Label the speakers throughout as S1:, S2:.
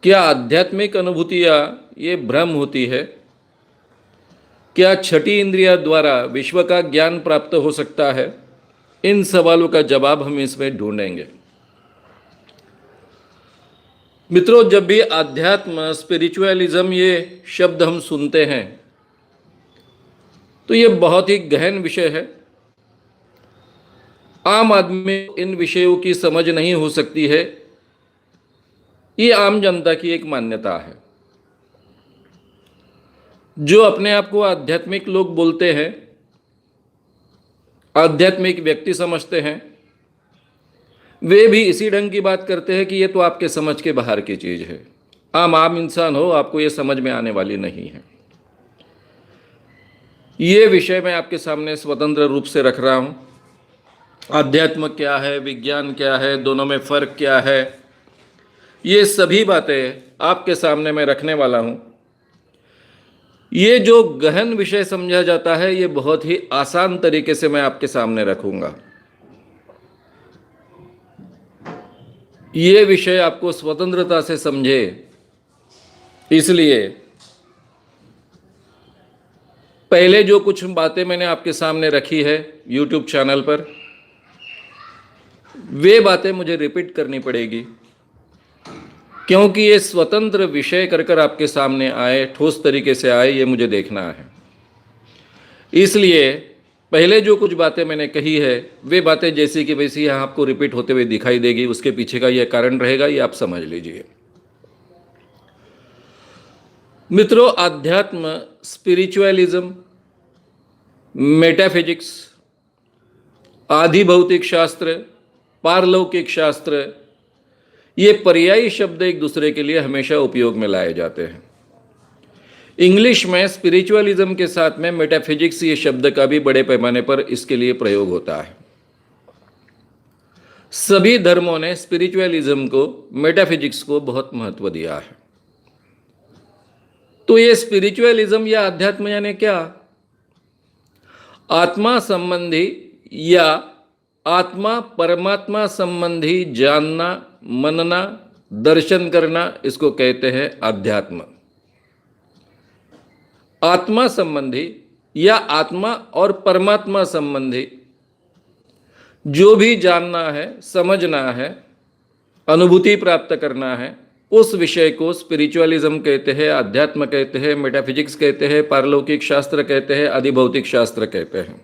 S1: क्या आध्यात्मिक अनुभूतियाँ ये भ्रम होती है? क्या छठी इंद्रिया द्वारा विश्व का ज्ञान प्राप्त हो सकता है? इन सवालों का जवाब हम इसमें ढूंढेंगे। मित्रों, जब भी आध्यात्म, स्पिरिचुअलिज्म ये शब्द हम सुनते हैं तो ये बहुत ही गहन विषय है। आम आदमी इन विषयों की समझ नहीं हो सकती है। ये आम जनता की एक मान्यता है। जो अपने आप को आध्यात्मिक लोग बोलते हैं, आध्यात्मिक व्यक्ति समझते हैं, वे भी इसी ढंग की बात करते हैं कि ये तो आपके समझ के बाहर की चीज है। आम इंसान हो, आपको ये समझ में आने वाली नहीं है। ये विषय मैं आपके सामने स्वतंत्र रूप से रख रहा हूं। आध्यात्म क्या है, विज्ञान क्या है, दोनों में फर्क क्या है, ये सभी बातें आपके सामने मैं रखने वाला हूं। ये जो गहन विषय समझा जाता है, ये बहुत ही आसान तरीके से मैं आपके सामने रखूंगा। ये विषय आपको स्वतंत्रता से समझे, इसलिए पहले जो कुछ बातें मैंने आपके सामने रखी है YouTube चैनल पर, वे बातें मुझे रिपीट करनी पड़ेगी, क्योंकि ये स्वतंत्र विषय कर आपके सामने आए, ठोस तरीके से आए, ये मुझे देखना है। इसलिए पहले जो कुछ बातें मैंने कही है, वे बातें जैसी कि वैसी यहाँ आपको रिपीट होते हुए दिखाई देगी। उसके पीछे का यह कारण रहेगा, ये आप समझ लीजिए। मित्रों, आध्यात्म, स्पिरिचुअलिज्म, मेटाफिजिक्स, आधि भौतिक शास्त्र, पारलौकिक शास्त्र, ये पर्यायी शब्द एक दूसरे के लिए हमेशा उपयोग में लाए जाते हैं। इंग्लिश में स्पिरिचुअलिज्म के साथ में मेटाफिजिक्स ये शब्द का भी बड़े पैमाने पर इसके लिए प्रयोग होता है। सभी धर्मों ने स्पिरिचुअलिज्म को, मेटाफिजिक्स को बहुत महत्व दिया है। तो ये स्पिरिचुअलिज्म या अध्यात्म यानी क्या? आत्मा संबंधी या आत्मा परमात्मा संबंधी जानना, मनना, दर्शन करना, इसको कहते हैं अध्यात्म। आत्मा संबंधी या आत्मा और परमात्मा संबंधी जो भी जानना है, समझना है, अनुभूति प्राप्त करना है, उस विषय को स्पिरिचुअलिज्म कहते हैं, अध्यात्म कहते हैं, मेटाफिजिक्स कहते हैं, पारलौकिक शास्त्र कहते हैं, अधिभौतिक शास्त्र कहते हैं।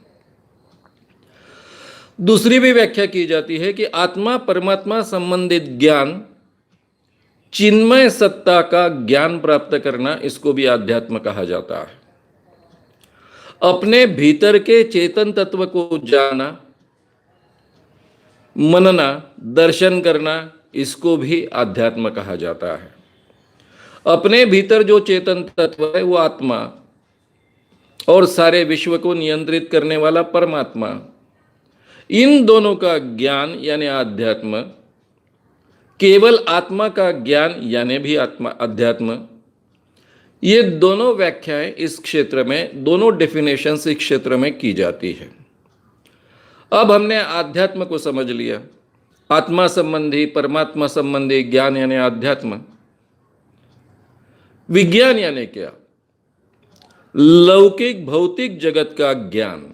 S1: दूसरी भी व्याख्या की जाती है कि आत्मा परमात्मा संबंधित ज्ञान, चिन्मय सत्ता का ज्ञान प्राप्त करना, इसको भी आध्यात्म कहा जाता है। अपने भीतर के चेतन तत्व को जानना, मनना, दर्शन करना, इसको भी आध्यात्म कहा जाता है। अपने भीतर जो चेतन तत्व है वो आत्मा, और सारे विश्व को नियंत्रित करने वाला परमात्मा, इन दोनों का ज्ञान यानी अध्यात्म। केवल आत्मा का ज्ञान यानी भी आत्मा, अध्यात्म। ये दोनों व्याख्याएं इस क्षेत्र में, दोनों डेफिनेशंस इस क्षेत्र में की जाती है। अब हमने आध्यात्म को समझ लिया, आत्मा संबंधी, परमात्मा संबंधी ज्ञान यानी अध्यात्म। विज्ञान यानी क्या? लौकिक भौतिक जगत का ज्ञान,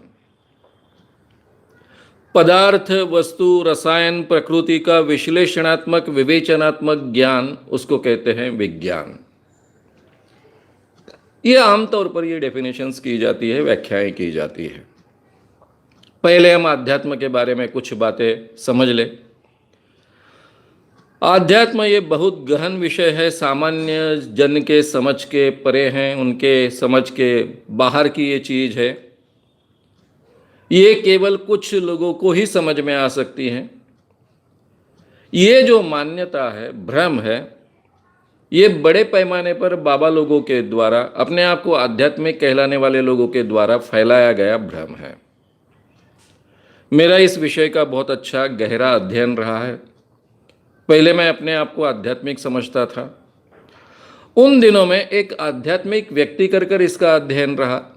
S1: पदार्थ, वस्तु, रसायन, प्रकृति का विश्लेषणात्मक, विवेचनात्मक ज्ञान, उसको कहते हैं विज्ञान। ये आमतौर पर ये डेफिनेशंस की जाती है, व्याख्याएं की जाती है। पहले हम आध्यात्म के बारे में कुछ बातें समझ ले। आध्यात्म ये बहुत गहन विषय है, सामान्य जन के समझ के परे हैं, उनके समझ के बाहर की ये चीज है। ये केवल कुछ लोगों को ही समझ में आ सकती है। ये जो मान्यता है, भ्रम है, ये बड़े पैमाने पर बाबा लोगों के द्वारा, अपने आप को आध्यात्मिक कहलाने वाले लोगों के द्वारा फैलाया गया भ्रम है। मेरा इस विषय का बहुत अच्छा गहरा अध्ययन रहा है। पहले मैं अपने आप को आध्यात्मिक समझता था। उन दिनों में एक आध्यात्मिक व्यक्ति कर इसका अध्ययन रहा।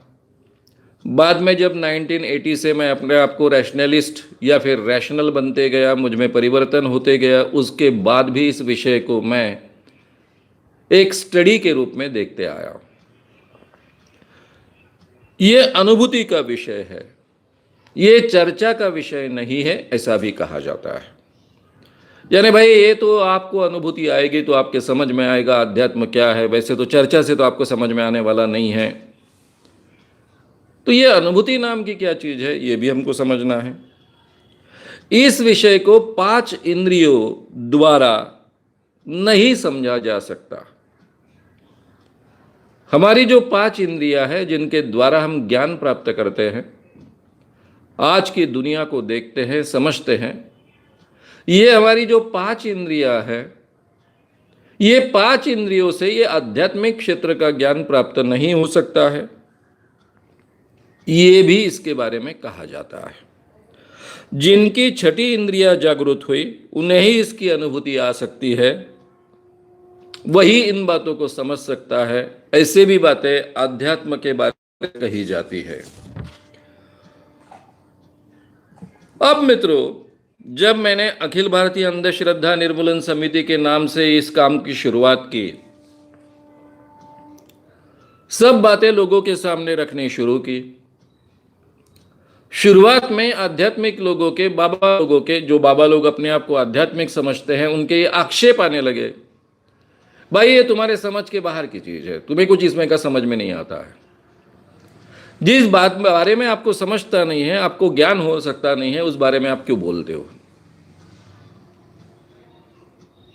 S1: बाद में जब 1980 से मैं अपने आप को रैशनलिस्ट या फिर रैशनल बनते गया, मुझ में परिवर्तन होते गया, उसके बाद भी इस विषय को मैं एक स्टडी के रूप में देखते आया हूं। ये अनुभूति का विषय है, ये चर्चा का विषय नहीं है, ऐसा भी कहा जाता है। यानी भाई ये तो आपको अनुभूति आएगी तो आपके समझ में आएगा अध्यात्म क्या है, वैसे तो चर्चा से तो आपको समझ में आने वाला नहीं है। तो ये अनुभूति नाम की क्या चीज है, ये भी हमको समझना है। इस विषय को 5 इंद्रियों द्वारा नहीं समझा जा सकता। हमारी जो 5 इंद्रियां हैं जिनके द्वारा हम ज्ञान प्राप्त करते हैं, आज की दुनिया को देखते हैं, समझते हैं, ये हमारी जो 5 इंद्रियां हैं, ये 5 इंद्रियों से ये आध्यात्मिक क्षेत्र का ज्ञान प्राप्त नहीं हो सकता है। ये भी इसके बारे में कहा जाता है। जिनकी 6ठी इंद्रिया जागृत हुई उन्हें ही इसकी अनुभूति आ सकती है, वही इन बातों को समझ सकता है। ऐसे भी बातें अध्यात्म के बारे में कही जाती है। अब मित्रों, जब मैंने अखिल भारतीय अंधश्रद्धा निर्मूलन समिति के नाम से इस काम की शुरुआत की, सब बातें लोगों के सामने रखनी शुरू की। शुरुआत में आध्यात्मिक लोगों के, बाबा लोगों के, जो बाबा लोग अपने आप को आध्यात्मिक समझते हैं, उनके ये आक्षेप आने लगे, भाई ये तुम्हारे समझ के बाहर की चीज है, तुम्हें कुछ इसमें का समझ में नहीं आता है। जिस बात बारे में आपको समझता नहीं है, आपको ज्ञान हो सकता नहीं है, उस बारे में आप क्यों बोलते हो।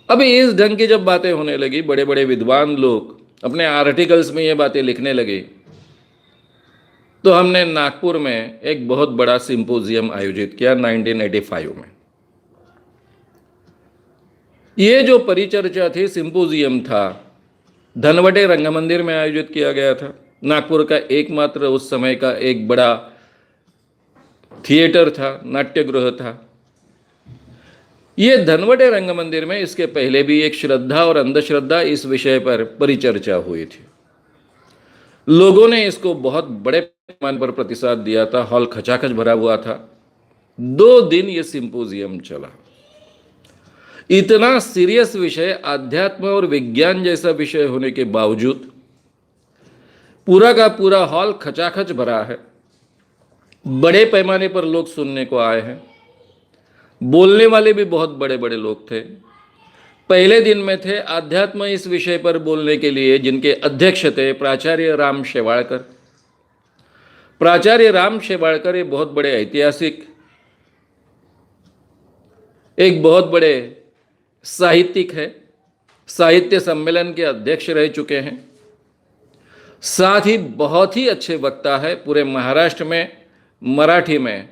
S1: अभी इस ढंग की जब बातें होने लगी, बड़े बड़े विद्वान लोग अपने आर्टिकल्स में ये बातें लिखने लगे, तो हमने नागपुर में एक बहुत बड़ा सिंपोजियम आयोजित किया 1985 में। ये जो परिचर्चा थी, सिंपोजियम था, धनवटे रंगमंदिर में आयोजित किया गया था। नागपुर का एकमात्र उस समय का एक बड़ा थिएटर था, नाट्यगृह था। ये धनवटे रंगमंदिर में इसके पहले भी एक श्रद्धा और अंधश्रद्धा इस विषय पर परिचर्चा हुई थी। लोगों ने इसको बहुत बड़े पैमाने पर प्रतिसाद दिया था, हॉल खचाखच भरा हुआ था। 2 दिन ये सिंपोजियम चला। इतना सीरियस विषय, अध्यात्म और विज्ञान जैसा विषय होने के बावजूद पूरा का पूरा हॉल खचाखच भरा है। बड़े पैमाने पर लोग सुनने को आए हैं। बोलने वाले भी बहुत बड़े बड़े लोग थे। पहले दिन में थे आध्यात्म इस विषय पर बोलने के लिए, जिनके अध्यक्ष थे प्राचार्य राम शेवाड़कर। प्राचार्य राम शेवाड़कर ये बहुत बड़े ऐतिहासिक, एक बहुत बड़े साहित्यिक है, साहित्य सम्मेलन के अध्यक्ष रह चुके हैं। साथ ही बहुत ही अच्छे वक्ता है। पूरे महाराष्ट्र में मराठी में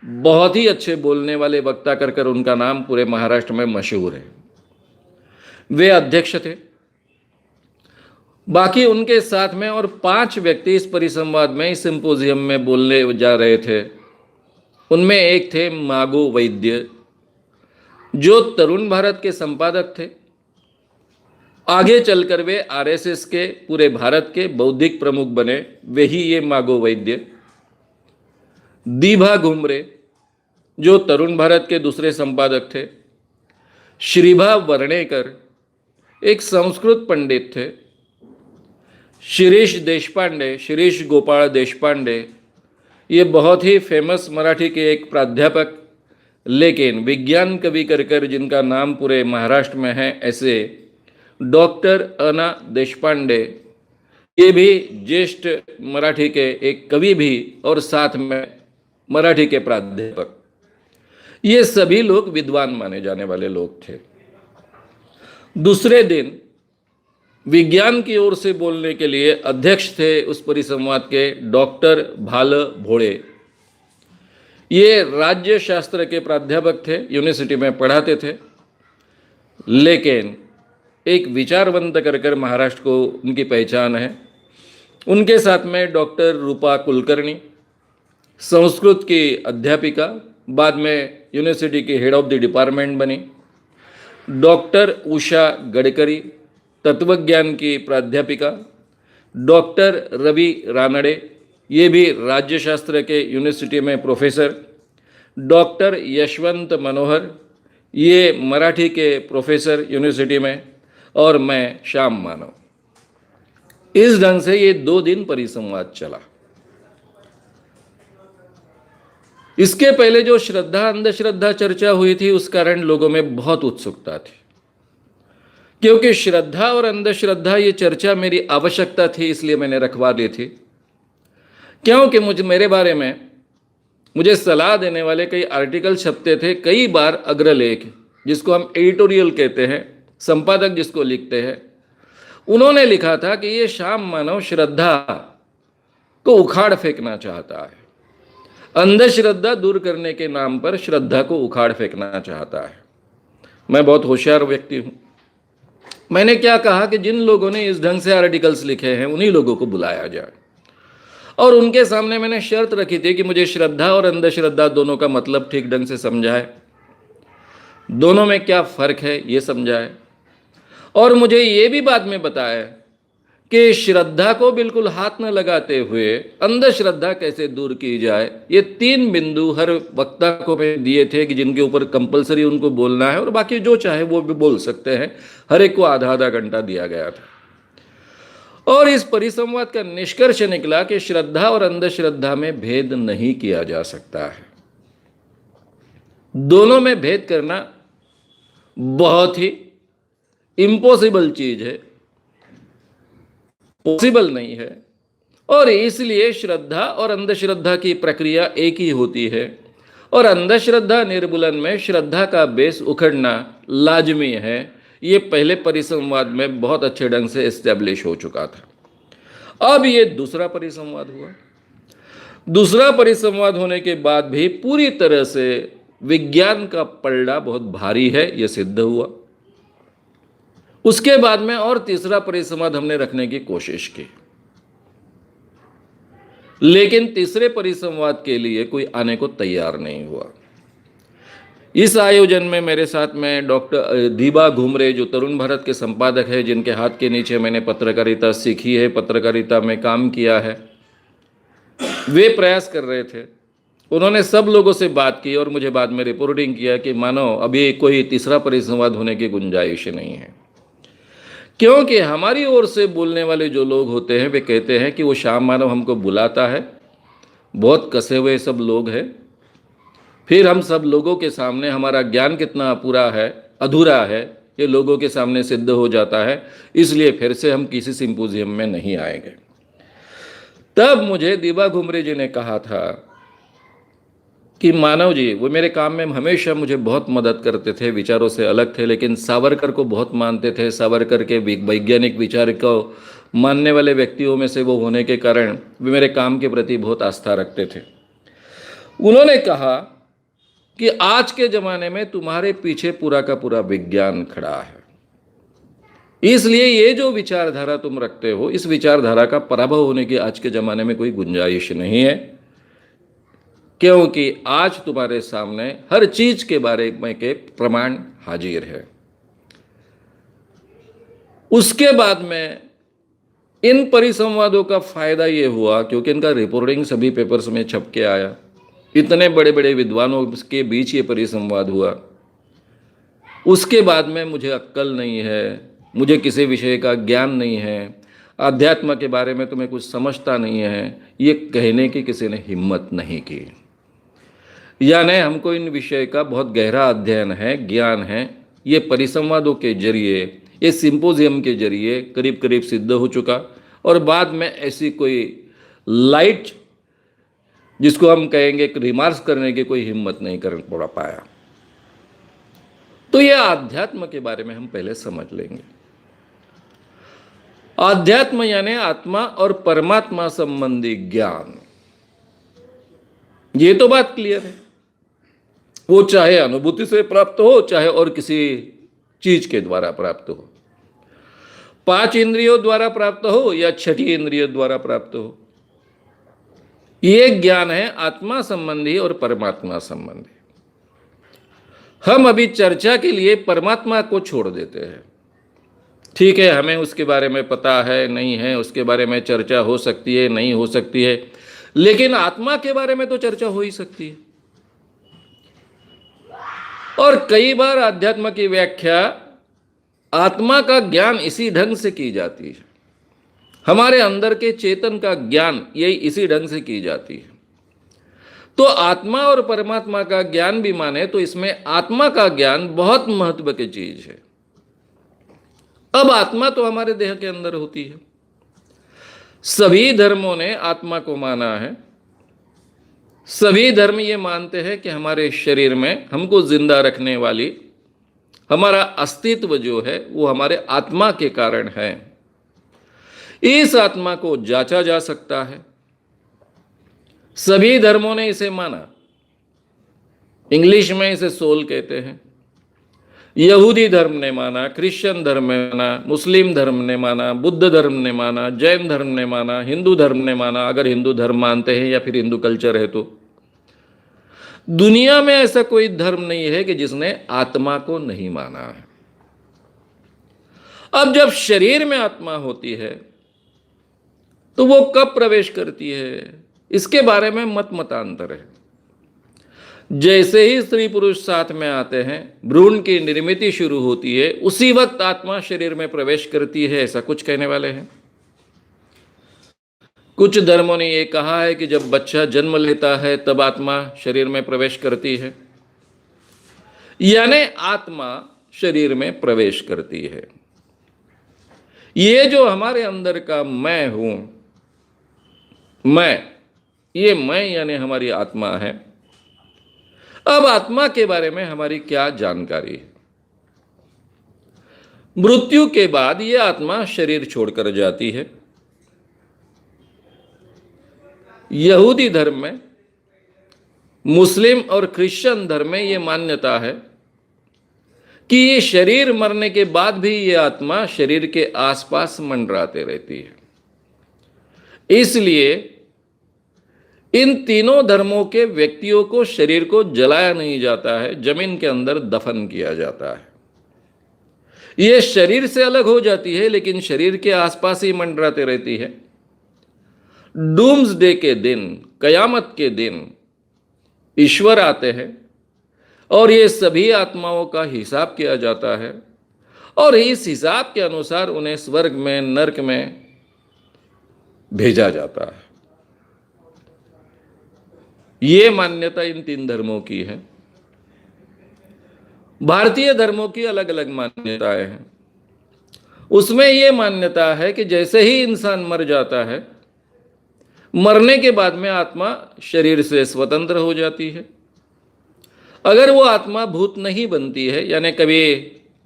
S1: बहुत ही अच्छे बोलने वाले वक्ता कर उनका नाम पूरे महाराष्ट्र में मशहूर है। वे अध्यक्ष थे। बाकी उनके साथ में और 5 व्यक्ति इस परिसंवाद में, इस सिंपोजियम में बोलने जा रहे थे। उनमें एक थे मागो वैद्य, जो तरुण भारत के संपादक थे। आगे चलकर वे आरएसएस के पूरे भारत के बौद्धिक प्रमुख बने, वे ही ये मागो वैद्य। दीभा घुमरे, जो तरुण भारत के दूसरे संपादक थे। श्रीभा वर्णेकर, एक संस्कृत पंडित थे। शिरीष देशपांडे, शिरीष गोपाल देशपांडे, ये बहुत ही फेमस मराठी के एक प्राध्यापक, लेकिन विज्ञान कवि कर जिनका नाम पूरे महाराष्ट्र में है, ऐसे डॉक्टर अना देशपांडे, ये भी ज्येष्ठ मराठी के एक कवि भी और साथ में मराठी के प्राध्यापक। ये सभी लोग विद्वान माने जाने वाले लोग थे। दूसरे दिन विज्ञान की ओर से बोलने के लिए अध्यक्ष थे उस परिसंवाद के डॉक्टर भाल भोळे। ये राज्य शास्त्र के प्राध्यापक थे, यूनिवर्सिटी में पढ़ाते थे, लेकिन एक विचारवंत कर महाराष्ट्र को उनकी पहचान है। उनके साथ में डॉक्टर रूपा कुलकर्णी, संस्कृत की अध्यापिका, बाद में यूनिवर्सिटी की हेड ऑफ द डिपार्टमेंट बनी। डॉक्टर उषा गडकरी, तत्वज्ञान की प्राध्यापिका। डॉक्टर रवि रानड़े, ये भी राज्यशास्त्र के यूनिवर्सिटी में प्रोफेसर। डॉक्टर यशवंत मनोहर, ये मराठी के प्रोफेसर यूनिवर्सिटी में। और मैं श्याम मानव। इस ढंग से ये 2 दिन परिसंवाद चला। इसके पहले जो श्रद्धा अंधश्रद्धा चर्चा हुई थी, उस कारण लोगों में बहुत उत्सुकता थी, क्योंकि श्रद्धा और अंधश्रद्धा ये चर्चा मेरी आवश्यकता थी, इसलिए मैंने रखवा ली थी। क्योंकि मेरे बारे में मुझे सलाह देने वाले कई आर्टिकल छपते थे, कई बार अग्रलेख, जिसको हम एडिटोरियल कहते हैं, संपादक जिसको लिखते हैं, उन्होंने लिखा था कि ये श्याम मानव श्रद्धा को उखाड़ फेंकना चाहता है, अंधश्रद्धा दूर करने के नाम पर श्रद्धा को उखाड़ फेंकना चाहता है। मैं बहुत होशियार व्यक्ति हूं। मैंने क्या कहा कि जिन लोगों ने इस ढंग से आर्टिकल्स लिखे हैं उन्हीं लोगों को बुलाया जाए, और उनके सामने मैंने शर्त रखी थी कि मुझे श्रद्धा और अंधश्रद्धा दोनों का मतलब ठीक ढंग से समझाए, दोनों में क्या फर्क है ये समझाए, और मुझे ये भी बाद में बताया कि श्रद्धा को बिल्कुल हाथ न लगाते हुए अंधश्रद्धा कैसे दूर की जाए। ये 3 बिंदु हर वक्ता को मैं दिए थे कि जिनके ऊपर कंपलसरी उनको बोलना है, और बाकी जो चाहे वो भी बोल सकते हैं। हर एक को आधा आधा घंटा दिया गया था, और इस परिसंवाद का निष्कर्ष निकला कि श्रद्धा और अंधश्रद्धा में भेद नहीं किया जा सकता है। दोनों में भेद करना बहुत ही इम्पॉसिबल चीज है, पॉसिबल नहीं है, और इसलिए श्रद्धा और अंधश्रद्धा की प्रक्रिया एक ही होती है, और अंधश्रद्धा निर्मूलन में श्रद्धा का बेस उखड़ना लाजमी है। ये पहले परिसंवाद में बहुत अच्छे ढंग से एस्टेब्लिश हो चुका था। अब ये दूसरा परिसंवाद हुआ। दूसरा परिसंवाद होने के बाद भी पूरी तरह से विज्ञान का पलड़ा बहुत भारी है, यह सिद्ध हुआ। उसके बाद में और तीसरा परिसंवाद हमने रखने की कोशिश की, लेकिन तीसरे परिसंवाद के लिए कोई आने को तैयार नहीं हुआ। इस आयोजन में मेरे साथ में डॉक्टर दीबा घुमरे, जो तरुण भारत के संपादक है, जिनके हाथ के नीचे मैंने पत्रकारिता सीखी है, पत्रकारिता में काम किया है, वे प्रयास कर रहे थे। उन्होंने सब लोगों से बात की और मुझे बाद में रिपोर्टिंग किया कि मानो अभी कोई तीसरा परिसंवाद होने की गुंजाइश नहीं है, क्योंकि हमारी ओर से बोलने वाले जो लोग होते हैं वे कहते हैं कि वो श्याम मानव हमको बुलाता है, बहुत कसे हुए सब लोग हैं, फिर हम सब लोगों के सामने हमारा ज्ञान कितना पूरा है, अधूरा है, ये लोगों के सामने सिद्ध हो जाता है, इसलिए फिर से हम किसी सिंपोजियम में नहीं आएंगे। तब मुझे दीबा घुमरे जी ने कहा था कि मानव जी, वो मेरे काम में हमेशा मुझे बहुत मदद करते थे, विचारों से अलग थे, लेकिन सावरकर को बहुत मानते थे। सावरकर के वैज्ञानिक विचार को मानने वाले व्यक्तियों में से वो होने के कारण वे मेरे काम के प्रति बहुत आस्था रखते थे। उन्होंने कहा कि आज के ज़माने में तुम्हारे पीछे पूरा का पूरा विज्ञान खड़ा है, इसलिए ये जो विचारधारा तुम रखते हो, इस विचारधारा का पराभव होने की आज के ज़माने में कोई गुंजाइश नहीं है, क्योंकि आज तुम्हारे सामने हर चीज के बारे में के प्रमाण हाजिर है। उसके बाद में इन परिसंवादों का फायदा ये हुआ, क्योंकि इनका रिपोर्टिंग सभी पेपर्स में छप के आया, इतने बड़े बड़े विद्वानों के बीच ये परिसंवाद हुआ। उसके बाद में मुझे अक्ल नहीं है, मुझे किसी विषय का ज्ञान नहीं है, आध्यात्म के बारे में तुम्हें कुछ समझता नहीं है, ये कहने की किसी ने हिम्मत नहीं की। यानी हमको इन विषय का बहुत गहरा अध्ययन है, ज्ञान है, ये परिसंवादों के जरिए, ये सिंपोजियम के जरिए करीब करीब सिद्ध हो चुका। और बाद में ऐसी कोई लाइट, जिसको हम कहेंगे रिमार्क्स करने की कोई हिम्मत नहीं कर पाया। तो ये आध्यात्म के बारे में हम पहले समझ लेंगे। आध्यात्म यानी आत्मा और परमात्मा संबंधी ज्ञान, ये तो बात क्लियर है। वो चाहे अनुभूति से प्राप्त हो, चाहे और किसी चीज के द्वारा प्राप्त हो, 5 इंद्रियों द्वारा प्राप्त हो या 6ठी इंद्रिय द्वारा प्राप्त हो, ये ज्ञान है आत्मा संबंधी और परमात्मा संबंधी। हम अभी चर्चा के लिए परमात्मा को छोड़ देते हैं। ठीक है, हमें उसके बारे में पता है नहीं है, उसके बारे में चर्चा हो सकती है नहीं हो सकती है, लेकिन आत्मा के बारे में तो चर्चा हो ही सकती है। और कई बार आध्यात्म की व्याख्या आत्मा का ज्ञान इसी ढंग से की जाती है, हमारे अंदर के चेतन का ज्ञान यही इसी ढंग से की जाती है। तो आत्मा और परमात्मा का ज्ञान भी माने तो इसमें आत्मा का ज्ञान बहुत महत्व की चीज है। अब आत्मा तो हमारे देह के अंदर होती है। सभी धर्मों ने आत्मा को माना है। सभी धर्म ये मानते हैं कि हमारे शरीर में हमको जिंदा रखने वाली हमारा अस्तित्व जो है वो हमारे आत्मा के कारण है। इस आत्मा को जांचा जा सकता है। सभी धर्मों ने इसे माना। इंग्लिश में इसे सोल कहते हैं। यहूदी धर्म ने माना, क्रिश्चियन धर्म ने माना, मुस्लिम धर्म ने माना, बुद्ध धर्म ने माना, जैन धर्म ने माना, हिंदू धर्म ने माना, अगर हिंदू धर्म मानते हैं या फिर हिंदू कल्चर है तो। दुनिया में ऐसा कोई धर्म नहीं है कि जिसने आत्मा को नहीं माना है। अब जब शरीर में आत्मा होती है तो वो कब प्रवेश करती है, इसके बारे में मतांतर है। जैसे ही स्त्री पुरुष साथ में आते हैं, भ्रूण की निर्मित शुरू होती है, उसी वक्त आत्मा शरीर में प्रवेश करती है, ऐसा कुछ कहने वाले हैं। कुछ धर्मों ने यह कहा है कि जब बच्चा जन्म लेता है तब आत्मा शरीर में प्रवेश करती है, यानी आत्मा शरीर में प्रवेश करती है। ये जो हमारे अंदर का मैं हूं, ये मैं यानी हमारी आत्मा है। अब आत्मा के बारे में हमारी क्या जानकारी है? मृत्यु के बाद यह आत्मा शरीर छोड़कर जाती है। यहूदी धर्म में, मुस्लिम और क्रिश्चियन धर्म में यह मान्यता है कि ये शरीर मरने के बाद भी यह आत्मा शरीर के आसपास मंडराते रहती है। इसलिए इन तीनों धर्मों के व्यक्तियों को शरीर को जलाया नहीं जाता है, जमीन के अंदर दफन किया जाता है। यह शरीर से अलग हो जाती है लेकिन शरीर के आसपास ही मंडराते रहती है। डूम्सडे के दिन, कयामत के दिन ईश्वर आते हैं और ये सभी आत्माओं का हिसाब किया जाता है और इस हिसाब के अनुसार उन्हें स्वर्ग में, नरक में भेजा जाता है। ये मान्यता इन तीन धर्मों की है। भारतीय धर्मों की अलग अलग मान्यताएं हैं। उसमें यह मान्यता है कि जैसे ही इंसान मर जाता है, मरने के बाद में आत्मा शरीर से स्वतंत्र हो जाती है। अगर वो आत्मा भूत नहीं बनती है, यानी कभी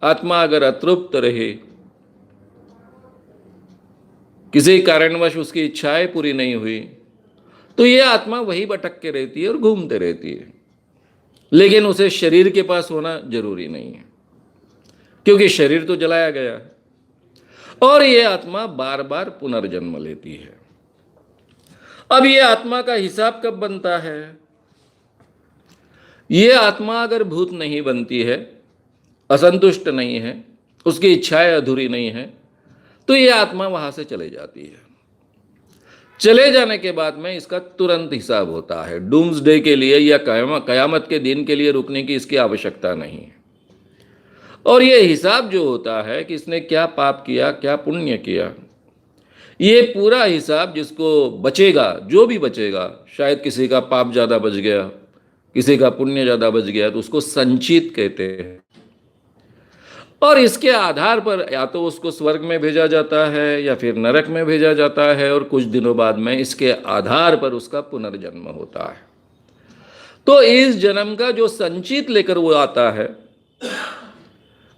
S1: आत्मा अगर अतृप्त रहे, किसी कारणवश उसकी इच्छाएं पूरी नहीं हुई, तो यह आत्मा वही भटक के रहती है और घूमते रहती है। लेकिन उसे शरीर के पास होना जरूरी नहीं है, क्योंकि शरीर तो जलाया गया है। और यह आत्मा बार बार पुनर्जन्म लेती है। अब यह आत्मा का हिसाब कब बनता है? यह आत्मा अगर भूत नहीं बनती है, असंतुष्ट नहीं है, उसकी इच्छाएं अधूरी नहीं है, तो यह आत्मा वहां से चले जाती है। चले जाने के बाद में इसका तुरंत हिसाब होता है। डूम्सडे के लिए या कयामत के दिन के लिए रुकने की इसकी आवश्यकता नहीं है। और यह हिसाब जो होता है कि इसने क्या पाप किया, क्या पुण्य किया, ये पूरा हिसाब जिसको बचेगा, जो भी बचेगा, शायद किसी का पाप ज़्यादा बच गया, किसी का पुण्य ज़्यादा बच गया, तो उसको संचित कहते हैं। और इसके आधार पर या तो उसको स्वर्ग में भेजा जाता है या फिर नरक में भेजा जाता है, और कुछ दिनों बाद में इसके आधार पर उसका पुनर्जन्म होता है। तो इस जन्म का जो संचित लेकर वो आता है,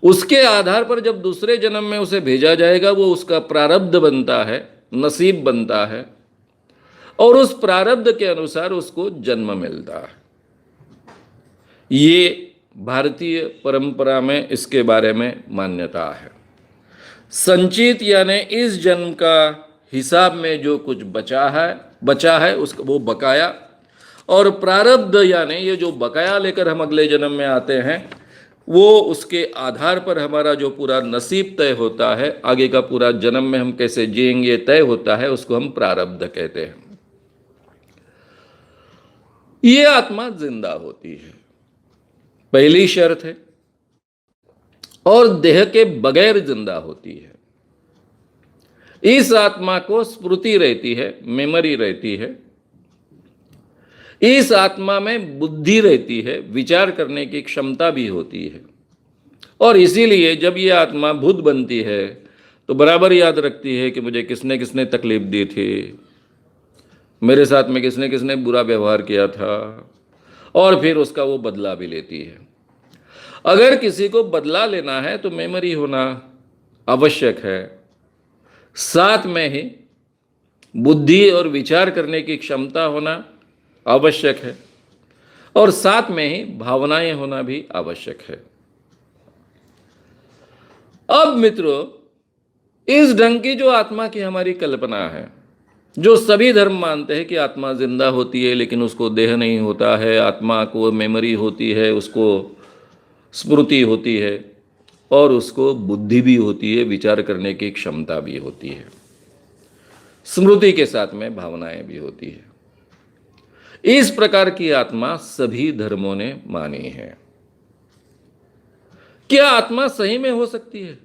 S1: उसके आधार पर जब दूसरे जन्म में उसे भेजा जाएगा, वो उसका प्रारब्ध बनता है, नसीब बनता है, और उस प्रारब्ध के अनुसार उसको जन्म मिलता है। ये भारतीय परंपरा में इसके बारे में मान्यता है। संचित यानी इस जन्म का हिसाब में जो कुछ बचा है उसको वो बकाया, और प्रारब्ध यानी ये जो बकाया लेकर हम अगले जन्म में आते हैं, वो उसके आधार पर हमारा जो पूरा नसीब तय होता है, आगे का पूरा जन्म में हम कैसे जिएंगे तय होता है, उसको हम प्रारब्ध कहते हैं। ये आत्मा जिंदा होती है, पहली शर्त है। और देह के बगैर जिंदा होती है। इस आत्मा को स्मृति रहती है, मेमोरी रहती है। इस आत्मा में बुद्धि रहती है, विचार करने की क्षमता भी होती है। और इसीलिए जब ये आत्मा भूत बनती है तो बराबर याद रखती है कि मुझे किसने किसने तकलीफ दी थी, मेरे साथ में किसने किसने बुरा व्यवहार किया था, और फिर उसका वो बदला भी लेती है। अगर किसी को बदला लेना है तो मेमोरी होना आवश्यक है, साथ में ही बुद्धि और विचार करने की क्षमता होना आवश्यक है, और साथ में ही भावनाएं होना भी आवश्यक है। अब मित्रों, इस ढंग की जो आत्मा की हमारी कल्पना है, जो सभी धर्म मानते हैं कि आत्मा जिंदा होती है लेकिन उसको देह नहीं होता है, आत्मा को मेमोरी होती है, उसको स्मृति होती है, और उसको बुद्धि भी होती है, विचार करने की क्षमता भी होती है, स्मृति के साथ में भावनाएं भी होती है। इस प्रकार की आत्मा सभी धर्मों ने मानी है। क्या आत्मा सही में हो सकती है?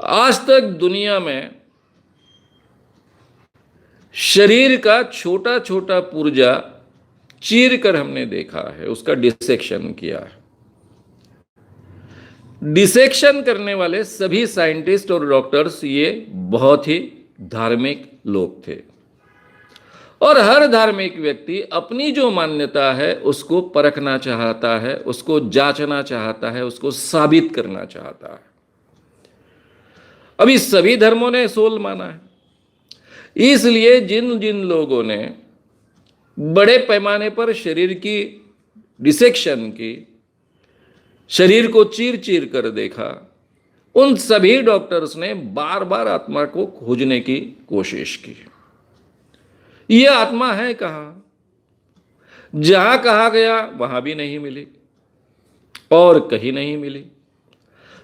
S1: आज तक दुनिया में शरीर का छोटा छोटा पुर्जा चीर कर हमने देखा है, उसका डिसेक्शन किया है। डिसेक्शन करने वाले सभी साइंटिस्ट और डॉक्टर्स ये बहुत ही धार्मिक लोग थे, और हर धार्मिक व्यक्ति अपनी जो मान्यता है उसको परखना चाहता है, उसको जांचना चाहता है, उसको साबित करना चाहता है। अभी सभी धर्मों ने सोल माना है, इसलिए जिन जिन लोगों ने बड़े पैमाने पर शरीर की डिसेक्शन की, शरीर को चीर चीर कर देखा, उन सभी डॉक्टर्स ने बार बार आत्मा को खोजने की कोशिश की। यह आत्मा है कहाँ? जहां कहा गया वहां भी नहीं मिली और कहीं नहीं मिली।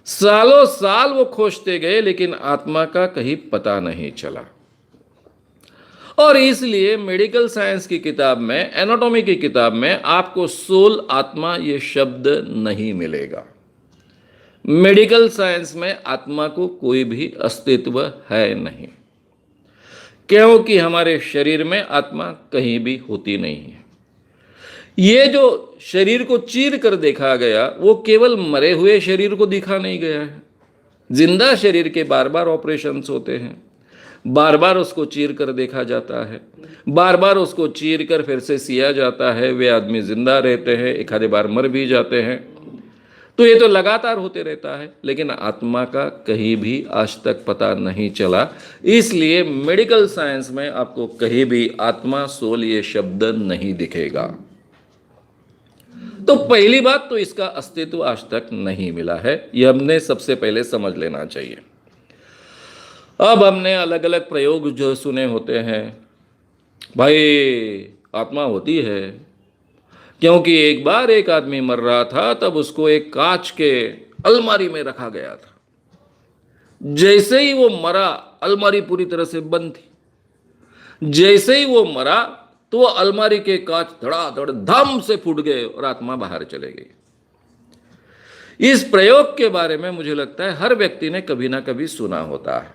S1: सालों साल वो खोजते गए लेकिन आत्मा का कहीं पता नहीं चला। और इसलिए मेडिकल साइंस की किताब में, एनाटॉमी की किताब में आपको सोल, आत्मा ये शब्द नहीं मिलेगा। मेडिकल साइंस में आत्मा को कोई भी अस्तित्व है नहीं, क्योंकि हमारे शरीर में आत्मा कहीं भी होती नहीं है। ये जो शरीर को चीर कर देखा गया वो केवल मरे हुए शरीर को दिखा नहीं गया है। जिंदा शरीर के बार बार ऑपरेशंस होते हैं, बार बार उसको चीर कर देखा जाता है, बार बार उसको चीर कर फिर से सिया जाता है। वे आदमी जिंदा रहते हैं, एक आधे बार मर भी जाते हैं। तो ये तो लगातार होते रहता है, लेकिन आत्मा का कहीं भी आज तक पता नहीं चला। इसलिए मेडिकल साइंस में आपको कहीं भी आत्मा, सोल ये शब्द नहीं दिखेगा। तो पहली बात तो इसका अस्तित्व आज तक नहीं मिला है, यह हमने सबसे पहले समझ लेना चाहिए। अब हमने अलग अलग प्रयोग जो सुने होते हैं, भाई आत्मा होती है, क्योंकि एक बार एक आदमी मर रहा था तब उसको एक कांच के अलमारी में रखा गया था। जैसे ही वो मरा अलमारी पूरी तरह से बंद थी। जैसे ही वो मरा तो वो अलमारी के कांच धड़ाधड़ धम से फूट गए और आत्मा बाहर चले गई। इस प्रयोग के बारे में मुझे लगता है हर व्यक्ति ने कभी ना कभी सुना होता है,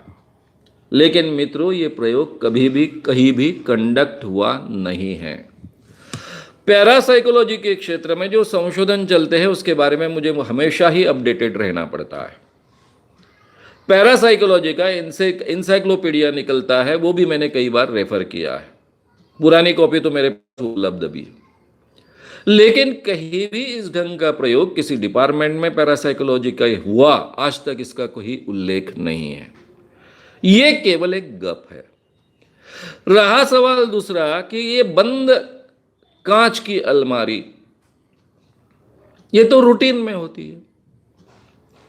S1: लेकिन मित्रों ये प्रयोग कभी भी कहीं भी कंडक्ट हुआ नहीं है। पैरासाइकोलॉजी के क्षेत्र में जो संशोधन चलते हैं उसके बारे में मुझे हमेशा ही अपडेटेड रहना पड़ता है। पैरासाइकोलॉजी का इंसाइक्लोपीडिया निकलता है, वो भी मैंने कई बार रेफर किया है, पुरानी कॉपी तो मेरे पास उपलब्ध भी है। लेकिन कहीं भी इस ढंग का प्रयोग किसी डिपार्टमेंट में पैरासाइकोलॉजी का हुआ आज तक इसका कोई उल्लेख नहीं है। ये केवल एक गप है। रहा सवाल दूसरा कि ये बंद कांच की अलमारी, ये तो रूटीन में होती है।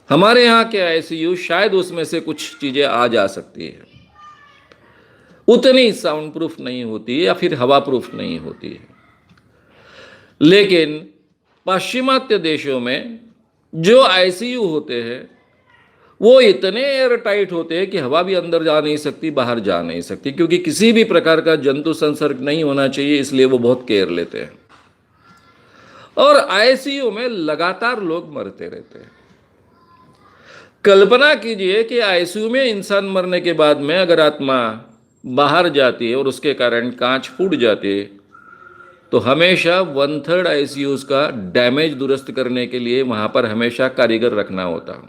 S1: हमारे यहाँ के आईसीयू शायद उसमें से कुछ चीजें आ जा सकती है, उतनी साउंड प्रूफ नहीं होती है या फिर हवा प्रूफ नहीं होती है। लेकिन पाश्चिमात्य देशों में जो आईसीयू होते हैं वो इतने एयर टाइट होते हैं कि हवा भी अंदर जा नहीं सकती, बाहर जा नहीं सकती, क्योंकि किसी भी प्रकार का जंतु संसर्ग नहीं होना चाहिए, इसलिए वो बहुत केयर लेते हैं। और आईसीयू में लगातार लोग मरते रहते हैं। कल्पना कीजिए कि आईसीयू में इंसान मरने के बाद में अगर आत्मा बाहर जाती है और उसके कारण कांच फूट जाती है, तो हमेशा 1/3 आईसीयूज का डैमेज दुरुस्त करने के लिए वहां पर हमेशा कारीगर रखना होता।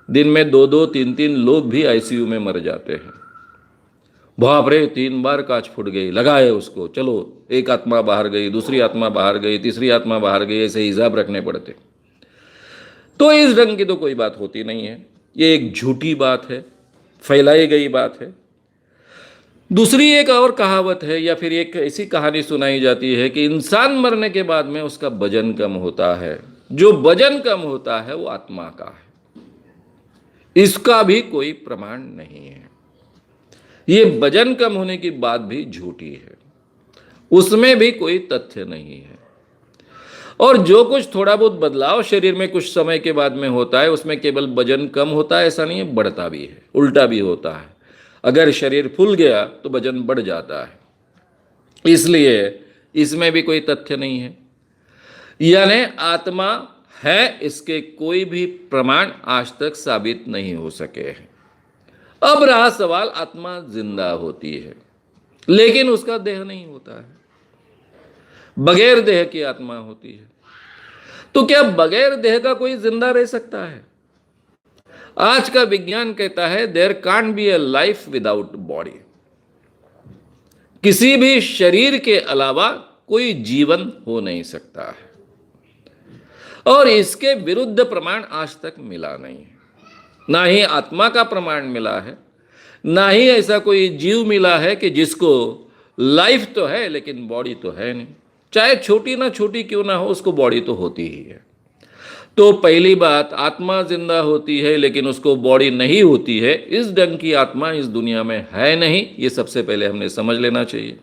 S1: दिन में 2-2, 3-3 लोग भी आईसीयू में मर जाते हैं। बाप रे, 3 बार कांच फूट गई, लगाए उसको, चलो एक आत्मा बाहर गई, दूसरी आत्मा बाहर गई, तीसरी आत्मा बाहर गई, ऐसे हिसाब रखने पड़ते। तो इस ढंग की तो कोई बात होती नहीं है, ये एक झूठी बात है, फैलाई गई बात है। दूसरी एक और कहावत है या फिर एक ऐसी कहानी सुनाई जाती है कि इंसान मरने के बाद में उसका वजन कम होता है। जो वजन कम होता है वो आत्मा का है। इसका भी कोई प्रमाण नहीं है। ये वजन कम होने की बात भी झूठी है, उसमें भी कोई तथ्य नहीं है। और जो कुछ थोड़ा बहुत बदलाव शरीर में कुछ समय के बाद में होता है, उसमें केवल वजन कम होता है ऐसा नहीं है, बढ़ता भी है, उल्टा भी होता है। अगर शरीर फूल गया तो वजन बढ़ जाता है, इसलिए इसमें भी कोई तथ्य नहीं है। यानी आत्मा है, इसके कोई भी प्रमाण आज तक साबित नहीं हो सके हैं। अब रहा सवाल, आत्मा जिंदा होती है लेकिन उसका देह नहीं होता है, बगैर देह की आत्मा होती है। तो क्या बगैर देह का कोई जिंदा रह सकता है? आज का विज्ञान कहता है there can't be a life without body. किसी भी शरीर के अलावा कोई जीवन हो नहीं सकता है, और इसके विरुद्ध प्रमाण आज तक मिला नहीं है। ना ही आत्मा का प्रमाण मिला है, ना ही ऐसा कोई जीव मिला है कि जिसको लाइफ तो है लेकिन बॉडी तो है नहीं। चाहे छोटी ना छोटी क्यों ना हो, उसको बॉडी तो होती ही है। तो पहली बात, आत्मा जिंदा होती है लेकिन उसको बॉडी नहीं होती है, इस ढंग की आत्मा इस दुनिया में है नहीं, ये सबसे पहले हमने समझ लेना चाहिए।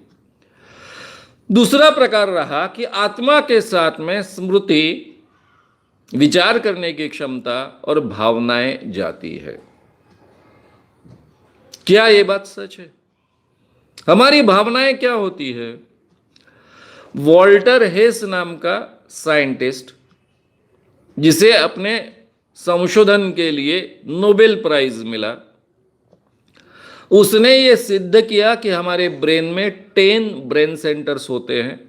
S1: दूसरा प्रकार रहा कि आत्मा के साथ में स्मृति, विचार करने की क्षमता और भावनाएं जाती है। क्या ये बात सच है? हमारी भावनाएं क्या होती है? वॉल्टर हेस नाम का साइंटिस्ट, जिसे अपने संशोधन के लिए नोबेल प्राइज मिला, उसने ये सिद्ध किया कि हमारे ब्रेन में 10 ब्रेन सेंटर्स होते हैं।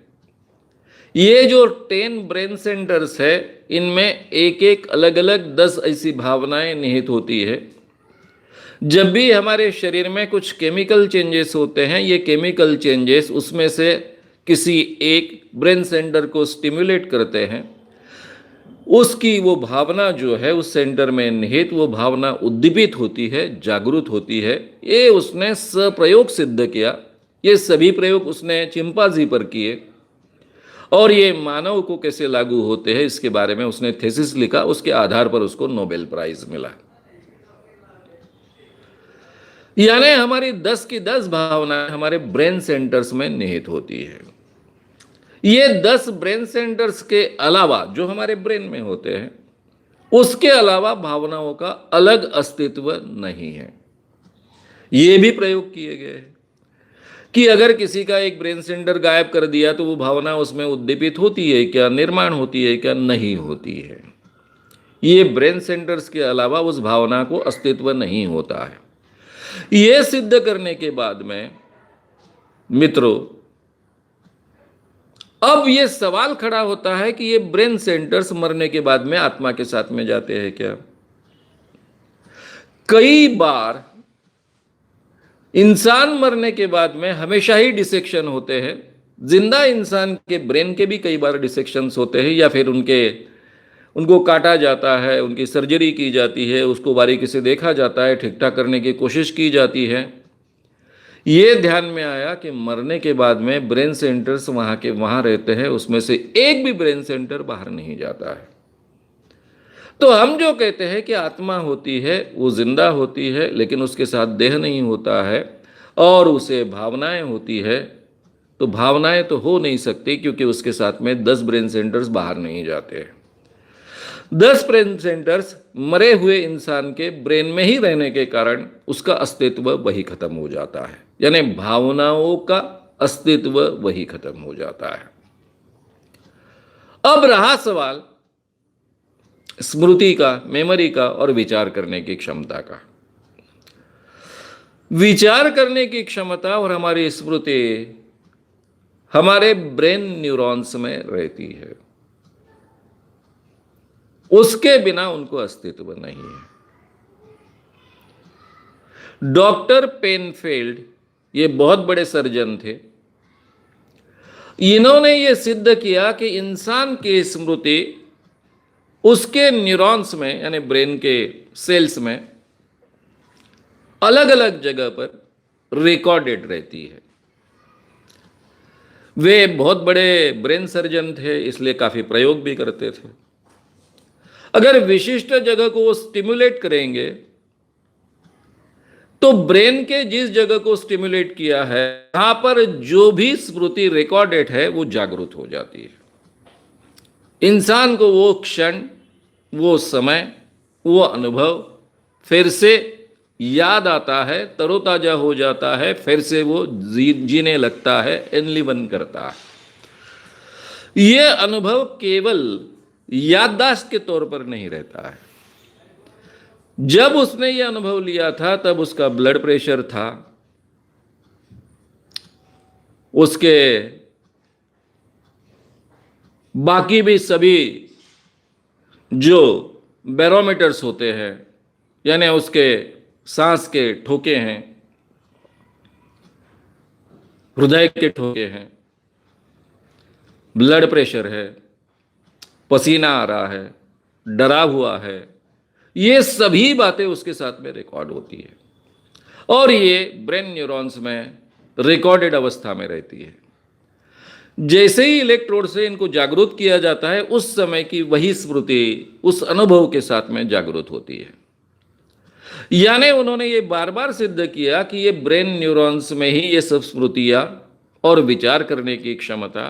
S1: ये जो 10 ब्रेन सेंटर्स है, इनमें एक एक अलग अलग 10 ऐसी भावनाएं निहित होती है। जब भी हमारे शरीर में कुछ केमिकल चेंजेस होते हैं, ये केमिकल चेंजेस उसमें से किसी एक ब्रेन सेंटर को स्टिमुलेट करते हैं। उसकी वो भावना जो है उस सेंटर में निहित, वो भावना उद्दीपित होती है, जागृत होती है। ये उसने सप्रयोग सिद्ध किया। ये सभी प्रयोग उसने चिंपांजी पर किए, और ये मानव को कैसे लागू होते हैं इसके बारे में उसने थीसिस लिखा। उसके आधार पर उसको नोबेल प्राइज मिला। यानी हमारी 10 की 10 भावनाएं हमारे ब्रेन सेंटर्स में निहित होती है। ये 10 ब्रेन सेंटर्स के अलावा जो हमारे ब्रेन में होते हैं, उसके अलावा भावनाओं का अलग अस्तित्व नहीं है। ये भी प्रयोग किए गए हैं कि अगर किसी का एक ब्रेन सेंटर गायब कर दिया तो वो भावना उसमें उद्दीपित होती है क्या, निर्माण होती है क्या, नहीं होती है। ये ब्रेन सेंटर्स के अलावा उस भावना को अस्तित्व नहीं होता है। ये सिद्ध करने के बाद में मित्रों, अब ये सवाल खड़ा होता है कि ये ब्रेन सेंटर्स मरने के बाद में आत्मा के साथ में जाते हैं क्या? कई बार इंसान मरने के बाद में हमेशा ही डिसेक्शन होते हैं। जिंदा इंसान के ब्रेन के भी कई बार डिसेक्शंस होते हैं, या फिर उनको काटा जाता है, उनकी सर्जरी की जाती है, उसको बारीकी से देखा जाता है, ठीक ठाक करने की कोशिश की जाती है। ये ध्यान में आया कि मरने के बाद में ब्रेन सेंटर्स वहाँ के वहाँ रहते हैं, उसमें से एक भी ब्रेन सेंटर बाहर नहीं जाता है। तो हम जो कहते हैं कि आत्मा होती है, वो जिंदा होती है लेकिन उसके साथ देह नहीं होता है, और उसे भावनाएं होती है, तो भावनाएं तो हो नहीं सकती क्योंकि उसके साथ में 10 ब्रेन सेंटर्स बाहर नहीं जाते हैं। 10 ब्रेन सेंटर्स मरे हुए इंसान के ब्रेन में ही रहने के कारण उसका अस्तित्व वही खत्म हो जाता है। यानी भावनाओं का अस्तित्व वही खत्म हो जाता है। अब रहा सवाल स्मृति का, मेमोरी का और विचार करने की क्षमता का। विचार करने की क्षमता और हमारी स्मृति हमारे ब्रेन न्यूरॉन्स में रहती है, उसके बिना उनको अस्तित्व नहीं है। डॉक्टर पेनफील्ड ये बहुत बड़े सर्जन थे। इन्होंने ये सिद्ध किया कि इंसान की स्मृति उसके न्यूरॉन्स में यानी ब्रेन के सेल्स में अलग अलग जगह पर रिकॉर्डेड रहती है। वे बहुत बड़े ब्रेन सर्जन थे, इसलिए काफी प्रयोग भी करते थे। अगर विशिष्ट जगह को वो स्टिमुलेट करेंगे तो ब्रेन के जिस जगह को स्टिमुलेट किया है वहां पर जो भी स्मृति रिकॉर्डेड है वो जागृत हो जाती है। इंसान को वो क्षण, वो समय, वो अनुभव फिर से याद आता है, तरोताजा हो जाता है, फिर से वो जीने लगता है, एनलिवन करता है। ये अनुभव केवल याददाश्त के तौर पर नहीं रहता है। जब उसने ये अनुभव लिया था तब उसका ब्लड प्रेशर था, उसके बाकी भी सभी जो बैरोमीटर्स होते हैं, यानी उसके सांस के ठोके हैं, हृदय के ठोके हैं, ब्लड प्रेशर है, पसीना आ रहा है, डरा हुआ है, ये सभी बातें उसके साथ में रिकॉर्ड होती है और ये ब्रेन न्यूरॉन्स में रिकॉर्डेड अवस्था में रहती है। जैसे ही इलेक्ट्रोड से इनको जागृत किया जाता है उस समय की वही स्मृति उस अनुभव के साथ में जागृत होती है। यानी उन्होंने ये बार बार सिद्ध किया कि ये ब्रेन न्यूरॉन्स में ही ये सब स्मृतियां और विचार करने की क्षमता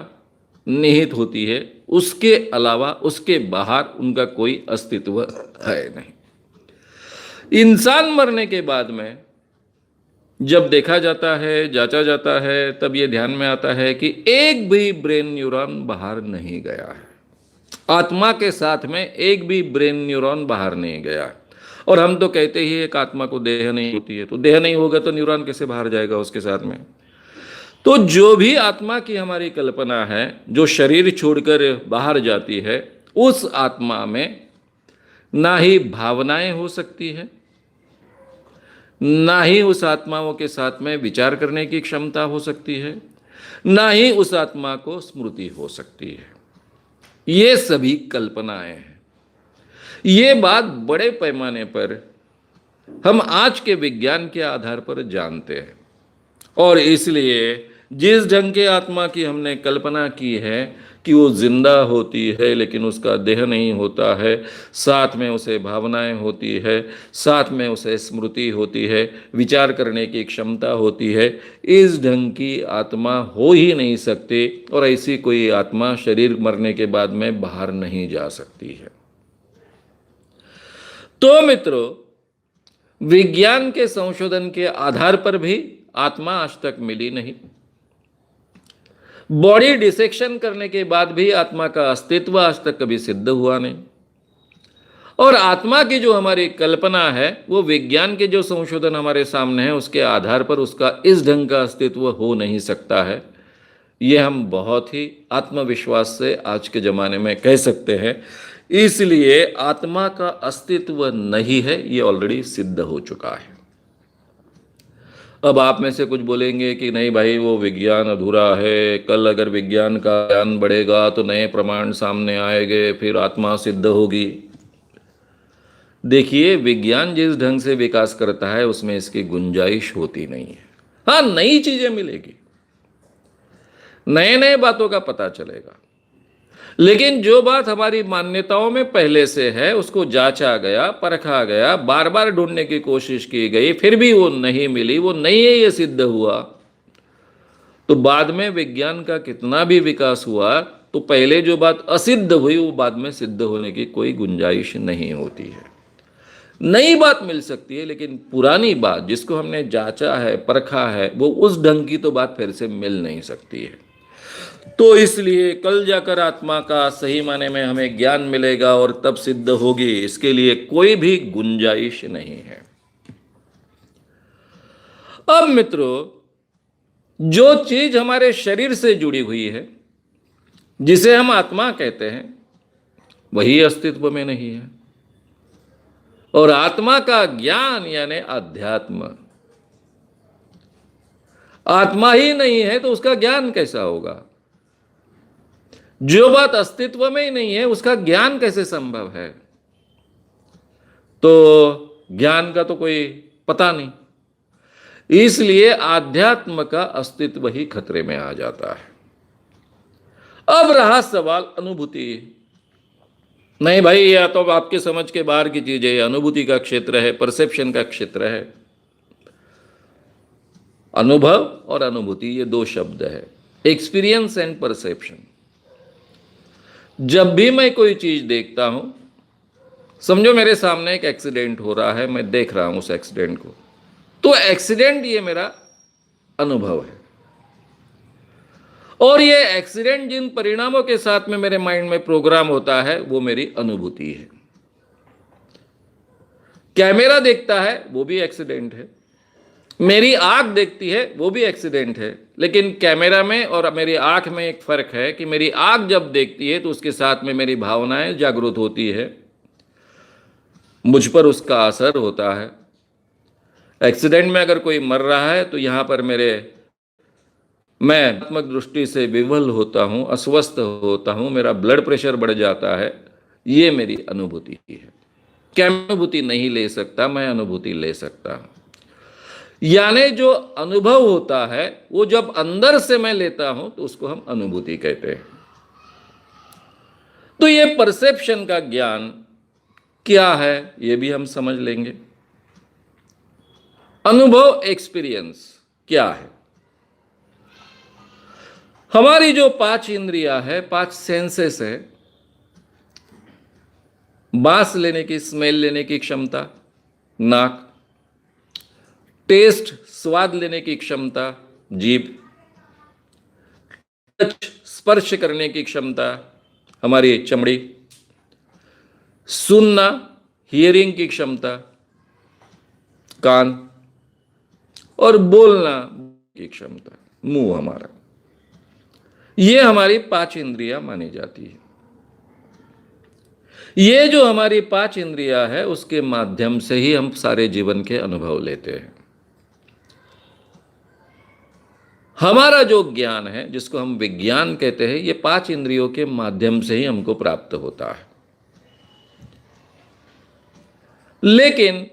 S1: निहित होती है, उसके अलावा उसके बाहर उनका कोई अस्तित्व है नहीं। इंसान मरने के बाद में जब देखा जाता है, जांचा जाता है, तब ये ध्यान में आता है कि एक भी ब्रेन न्यूरॉन बाहर नहीं गया है। आत्मा के साथ में एक भी ब्रेन न्यूरॉन बाहर नहीं गया। और हम तो कहते ही एक आत्मा को देह नहीं होती है, तो देह नहीं होगा तो न्यूरॉन कैसे बाहर जाएगा उसके साथ में। तो जो भी आत्मा की हमारी कल्पना है, जो शरीर छोड़कर बाहर जाती है, उस आत्मा में ना ही भावनाएं हो सकती है, ना ही उस आत्माओं के साथ में विचार करने की क्षमता हो सकती है, ना ही उस आत्मा को स्मृति हो सकती है। ये सभी कल्पनाएं हैं। ये बात बड़े पैमाने पर हम आज के विज्ञान के आधार पर जानते हैं और इसलिए जिस ढंग के आत्मा की हमने कल्पना की है कि वो जिंदा होती है लेकिन उसका देह नहीं होता है, साथ में उसे भावनाएं होती है, साथ में उसे स्मृति होती है, विचार करने की क्षमता होती है, इस ढंग की आत्मा हो ही नहीं सकती और ऐसी कोई आत्मा शरीर मरने के बाद में बाहर नहीं जा सकती है। तो मित्रों, विज्ञान के संशोधन के आधार पर भी आत्मा आज तक मिली नहीं। बॉडी डिसेक्शन करने के बाद भी आत्मा का अस्तित्व आज तक कभी सिद्ध हुआ नहीं। और आत्मा की जो हमारी कल्पना है वो विज्ञान के जो संशोधन हमारे सामने है उसके आधार पर उसका इस ढंग का अस्तित्व हो नहीं सकता है। ये हम बहुत ही आत्मविश्वास से आज के ज़माने में कह सकते हैं। इसलिए आत्मा का अस्तित्व नहीं है, ये ऑलरेडी सिद्ध हो चुका है। अब आप में से कुछ बोलेंगे कि नहीं भाई, वो विज्ञान अधूरा है, कल अगर विज्ञान का ज्ञान बढ़ेगा तो नए प्रमाण सामने आएंगे, फिर आत्मा सिद्ध होगी। देखिए, विज्ञान जिस ढंग से विकास करता है उसमें इसकी गुंजाइश होती नहीं है। हाँ, नई चीजें मिलेगी, नए नए बातों का पता चलेगा, लेकिन जो बात हमारी मान्यताओं में पहले से है उसको जांचा गया, परखा गया, बार बार ढूंढने की कोशिश की गई, फिर भी वो नहीं मिली, वो नहीं है, ये सिद्ध हुआ, तो बाद में विज्ञान का कितना भी विकास हुआ तो पहले जो बात असिद्ध हुई वो बाद में सिद्ध होने की कोई गुंजाइश नहीं होती है। नई बात मिल सकती है लेकिन पुरानी बात जिसको हमने जांचा है, परखा है, वो उस ढंग की तो बात फिर से मिल नहीं सकती है। तो इसलिए कल जाकर आत्मा का सही माने में हमें ज्ञान मिलेगा और तब सिद्ध होगी, इसके लिए कोई भी गुंजाइश नहीं है। अब मित्रों, जो चीज हमारे शरीर से जुड़ी हुई है, जिसे हम आत्मा कहते हैं, वही अस्तित्व में नहीं है। और आत्मा का ज्ञान यानी अध्यात्म, आत्मा ही नहीं है तो उसका ज्ञान कैसा होगा? जो बात अस्तित्व में ही नहीं है उसका ज्ञान कैसे संभव है? तो ज्ञान का तो कोई पता नहीं, इसलिए आध्यात्म का अस्तित्व ही खतरे में आ जाता है। अब रहा सवाल अनुभूति। नहीं भाई, यह तो आपके समझ के बाहर की चीज है, अनुभूति का क्षेत्र है, परसेप्शन का क्षेत्र है। अनुभव और अनुभूति ये दो शब्द है, एक्सपीरियंस एंड परसेप्शन। जब भी मैं कोई चीज देखता हूं, समझो मेरे सामने एक एक्सीडेंट हो रहा है, मैं देख रहा हूं उस एक्सीडेंट को, तो एक्सीडेंट ये मेरा अनुभव है। और ये एक्सीडेंट जिन परिणामों के साथ में मेरे माइंड में प्रोग्राम होता है वो मेरी अनुभूति है। कैमरा देखता है वो भी एक्सीडेंट है, मेरी आंख देखती है वो भी एक्सीडेंट है। लेकिन कैमरा में और मेरी आंख में एक फर्क है कि मेरी आंख जब देखती है तो उसके साथ में मेरी भावनाएं जागृत होती है, मुझ पर उसका असर होता है। एक्सीडेंट में अगर कोई मर रहा है तो यहां पर मैं आत्मक दृष्टि से विवल होता हूं, अस्वस्थ होता हूं, मेरा ब्लड प्रेशर बढ़ जाता है, ये मेरी अनुभूति है। क्या मैं अनुभूति नहीं ले सकता? मैं अनुभूति ले सकता हूं। यानी जो अनुभव होता है वो जब अंदर से मैं लेता हूं तो उसको हम अनुभूति कहते हैं। तो ये परसेप्शन का ज्ञान क्या है ये भी हम समझ लेंगे। अनुभव, एक्सपीरियंस क्या है? हमारी जो 5 इंद्रियां है, 5 सेंसेस है, बांस लेने की, स्मेल लेने की क्षमता नाक, टेस्ट स्वाद लेने की क्षमता जीभ, टच स्पर्श करने की क्षमता हमारी चमड़ी, सुनना हियरिंग की क्षमता कान, और बोलना की क्षमता मुंह हमारा। ये हमारी 5 इंद्रियां मानी जाती है। ये जो हमारी 5 इंद्रियां है उसके माध्यम से ही हम सारे जीवन के अनुभव लेते हैं। हमारा जो ज्ञान है जिसको हम विज्ञान कहते हैं, ये 5 इंद्रियों के माध्यम से ही हमको प्राप्त होता है। लेकिन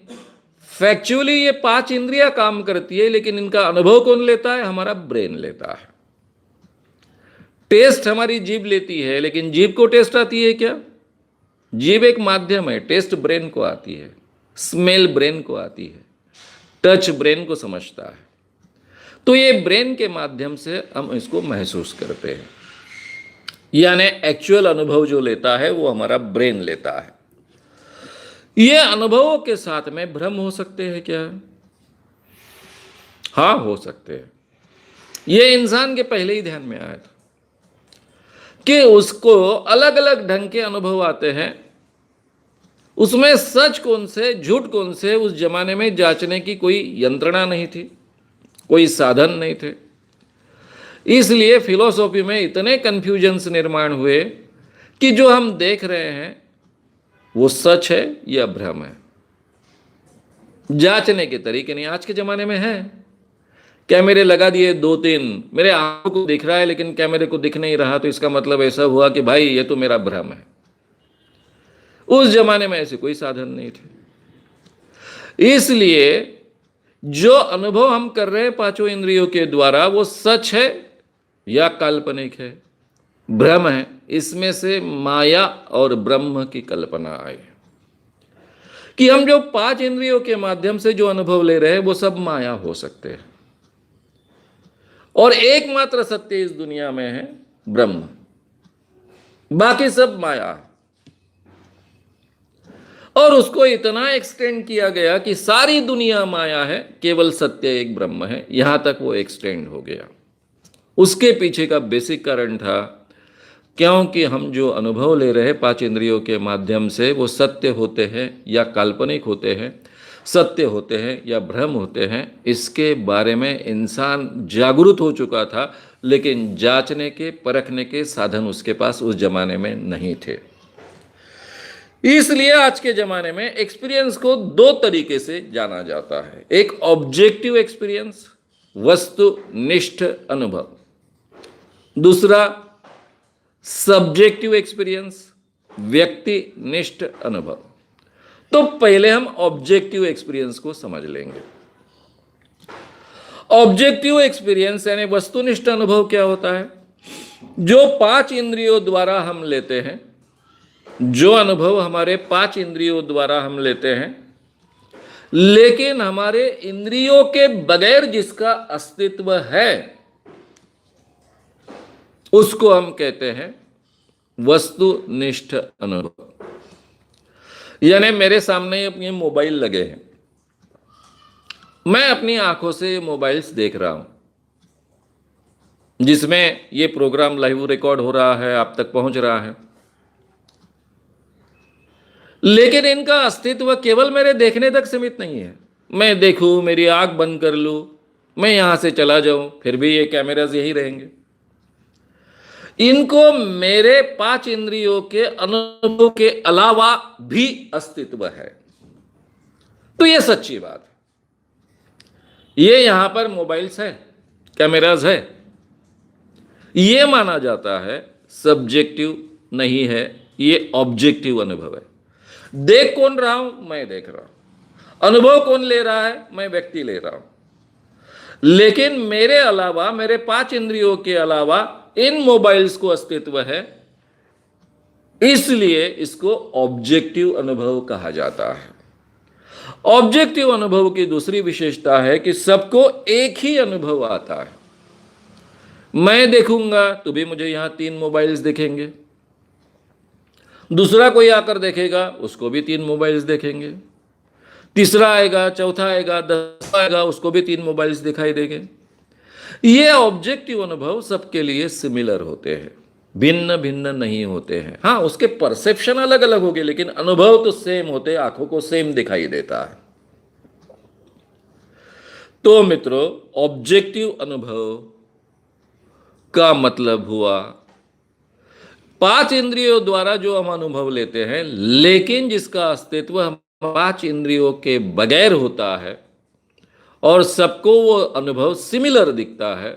S1: फैक्चुअली ये 5 इंद्रियां काम करती है, लेकिन इनका अनुभव कौन लेता है? हमारा ब्रेन लेता है। टेस्ट हमारी जीभ लेती है, लेकिन जीभ को टेस्ट आती है क्या? जीभ एक माध्यम है, टेस्ट ब्रेन को आती है, स्मेल ब्रेन को आती है, टच ब्रेन को समझता है। तो ये ब्रेन के माध्यम से हम इसको महसूस करते हैं, यानी एक्चुअल अनुभव जो लेता है वो हमारा ब्रेन लेता है। ये अनुभवों के साथ में भ्रम हो सकते हैं क्या? हाँ, हो सकते हैं। ये इंसान के पहले ही ध्यान में आया था कि उसको अलग अलग ढंग के अनुभव आते हैं, उसमें सच कौन से झूठ कौन से उस जमाने में जांचने की कोई यंत्रणा नहीं थी, कोई साधन नहीं थे। इसलिए फिलॉसफी में इतने कंफ्यूजन्स निर्माण हुए कि जो हम देख रहे हैं वो सच है या भ्रम है। जांचने के तरीके नहीं आज के जमाने में है। कैमरे लगा दिए 2-3, मेरे आंखों को दिख रहा है लेकिन कैमरे को दिख नहीं रहा, तो इसका मतलब ऐसा हुआ कि भाई ये तो मेरा भ्रम है। उस जमाने में ऐसे कोई साधन नहीं थे। इसलिए जो अनुभव हम कर रहे हैं 5 इंद्रियों के द्वारा वो सच है या काल्पनिक है, भ्रम है, इसमें से माया और ब्रह्म की कल्पना आई कि हम जो 5 इंद्रियों के माध्यम से जो अनुभव ले रहे हैं वो सब माया हो सकते हैं, और एकमात्र सत्य इस दुनिया में है ब्रह्म, बाकी सब माया है। और उसको इतना एक्सटेंड किया गया कि सारी दुनिया माया है, केवल सत्य एक ब्रह्म है, यहां तक वो एक्सटेंड हो गया। उसके पीछे का बेसिक कारण था क्योंकि हम जो अनुभव ले रहे हैं पांच इंद्रियों के माध्यम से वो सत्य होते हैं या काल्पनिक होते हैं, सत्य होते हैं या भ्रम होते हैं, इसके बारे में इंसान जागरूक हो चुका था, लेकिन जांचने के परखने के साधन उसके पास उस जमाने में नहीं थे। इसलिए आज के जमाने में एक्सपीरियंस को दो तरीके से जाना जाता है। एक ऑब्जेक्टिव एक्सपीरियंस, वस्तुनिष्ठ अनुभव। दूसरा सब्जेक्टिव एक्सपीरियंस, व्यक्तिनिष्ठ अनुभव। तो पहले हम ऑब्जेक्टिव एक्सपीरियंस को समझ लेंगे। ऑब्जेक्टिव एक्सपीरियंस यानी वस्तुनिष्ठ अनुभव क्या होता है? जो पांच इंद्रियों द्वारा हम लेते हैं, जो अनुभव हमारे पांच इंद्रियों द्वारा हम लेते हैं, लेकिन हमारे इंद्रियों के बगैर जिसका अस्तित्व है, उसको हम कहते हैं वस्तुनिष्ठ अनुभव। यानी मेरे सामने अपने मोबाइल लगे हैं, मैं अपनी आंखों से ये मोबाइल्स देख रहा हूं, जिसमें ये प्रोग्राम लाइव रिकॉर्ड हो रहा है, आप तक पहुंच रहा है, लेकिन इनका अस्तित्व केवल मेरे देखने तक सीमित नहीं है। मैं देखूं, मेरी आंख बंद कर लूं, मैं यहां से चला जाऊं, फिर भी ये कैमरास यही रहेंगे। इनको मेरे पांच इंद्रियों के अनुभव के अलावा भी अस्तित्व है। तो ये सच्ची बात है। ये यहां पर मोबाइल्स है, कैमरास है, ये माना जाता है सब्जेक्टिव नहीं है, ये ऑब्जेक्टिव अनुभव है। देख कौन रहा हूं? मैं देख रहा हूं। अनुभव कौन ले रहा है? मैं व्यक्ति ले रहा हूं। लेकिन मेरे अलावा, मेरे पांच इंद्रियों के अलावा इन मोबाइल्स को अस्तित्व है, इसलिए इसको ऑब्जेक्टिव अनुभव कहा जाता है। ऑब्जेक्टिव अनुभव की दूसरी विशेषता है कि सबको एक ही अनुभव आता है। मैं देखूंगा तो भी मुझे यहां तीन मोबाइल्स दिखेंगे, दूसरा कोई आकर देखेगा उसको भी तीन मोबाइल्स देखेंगे, तीसरा आएगा, चौथा आएगा, 10वां आएगा, उसको भी तीन मोबाइल्स दिखाई देंगे। ये ऑब्जेक्टिव अनुभव सबके लिए सिमिलर होते हैं, भिन्न भिन्न नहीं होते हैं। हाँ, उसके परसेप्शन अलग अलग होंगे, लेकिन अनुभव तो सेम होते हैं, आंखों को सेम दिखाई देता है। तो मित्रों, ऑब्जेक्टिव अनुभव का मतलब हुआ पांच इंद्रियों द्वारा जो हम अनुभव लेते हैं, लेकिन जिसका अस्तित्व हम पांच इंद्रियों के बगैर होता है और सबको वो अनुभव सिमिलर दिखता है,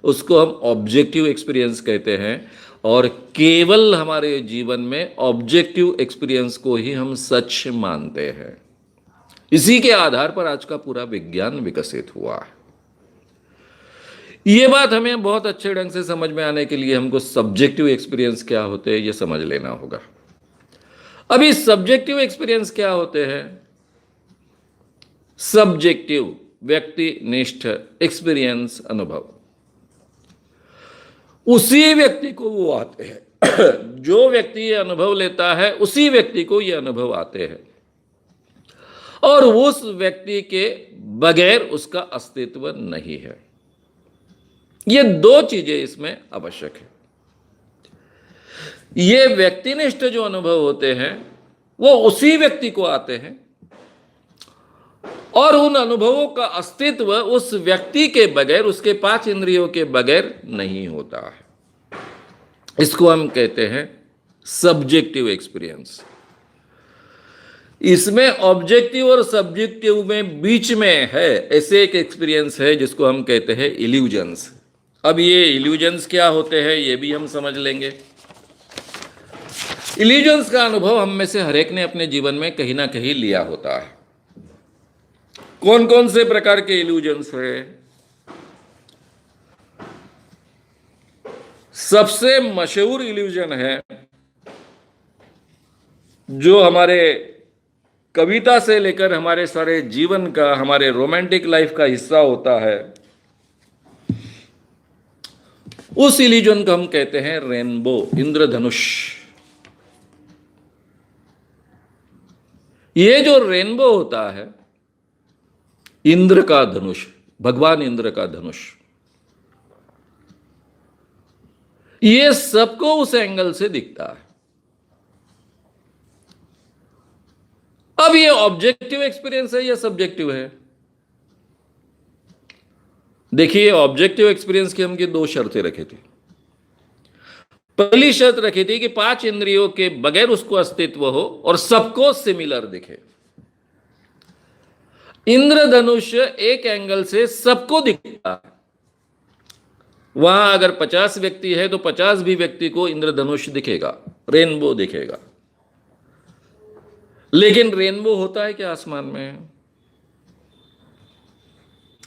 S1: उसको हम ऑब्जेक्टिव एक्सपीरियंस कहते हैं। और केवल हमारे जीवन में ऑब्जेक्टिव एक्सपीरियंस को ही हम सच मानते हैं। इसी के आधार पर आज का पूरा विज्ञान विकसित हुआ है। ये बात हमें बहुत अच्छे ढंग से समझ में आने के लिए हमको सब्जेक्टिव एक्सपीरियंस क्या होते हैं ये समझ लेना होगा। अभी सब्जेक्टिव एक्सपीरियंस क्या होते हैं? सब्जेक्टिव व्यक्तिनिष्ठ एक्सपीरियंस अनुभव उसी व्यक्ति को वो आते हैं जो व्यक्ति ये अनुभव लेता है, उसी व्यक्ति को ये अनुभव आते हैं, और उस व्यक्ति के बगैर उसका अस्तित्व नहीं है। ये दो चीजें इसमें आवश्यक है। ये व्यक्तिनिष्ठ जो अनुभव होते हैं वो उसी व्यक्ति को आते हैं, और उन अनुभवों का अस्तित्व उस व्यक्ति के बगैर, उसके पांच इंद्रियों के बगैर नहीं होता है। इसको हम कहते हैं सब्जेक्टिव एक्सपीरियंस। इसमें ऑब्जेक्टिव और सब्जेक्टिव में बीच में है ऐसे एक एक्सपीरियंस है जिसको हम कहते हैं इल्यूजन्स। अब ये इल्यूजन्स क्या होते हैं ये भी हम समझ लेंगे। इल्यूजन्स का अनुभव हम में से हर एक ने अपने जीवन में कहीं ना कहीं लिया होता है। कौन कौन से प्रकार के इल्यूजन्स है? सबसे मशहूर इल्यूजन है जो हमारे कविता से लेकर हमारे सारे जीवन का, हमारे रोमांटिक लाइफ का हिस्सा होता है, उस इल्यूजन को हम कहते हैं रेनबो, इंद्रधनुष। ये जो रेनबो होता है, इंद्र का धनुष, भगवान इंद्र का धनुष, ये सबको उस एंगल से दिखता है। अब ये ऑब्जेक्टिव एक्सपीरियंस है या सब्जेक्टिव है? देखिए, ऑब्जेक्टिव एक्सपीरियंस की हमने दो शर्तें रखी थी। पहली शर्त रखी थी कि 5 इंद्रियों के बगैर उसको अस्तित्व हो और सबको सिमिलर दिखे। इंद्रधनुष एक एंगल से सबको दिखता है। वहां अगर 50 व्यक्ति है तो 50 भी व्यक्ति को इंद्रधनुष दिखेगा, रेनबो दिखेगा। लेकिन रेनबो होता है क्या आसमान में?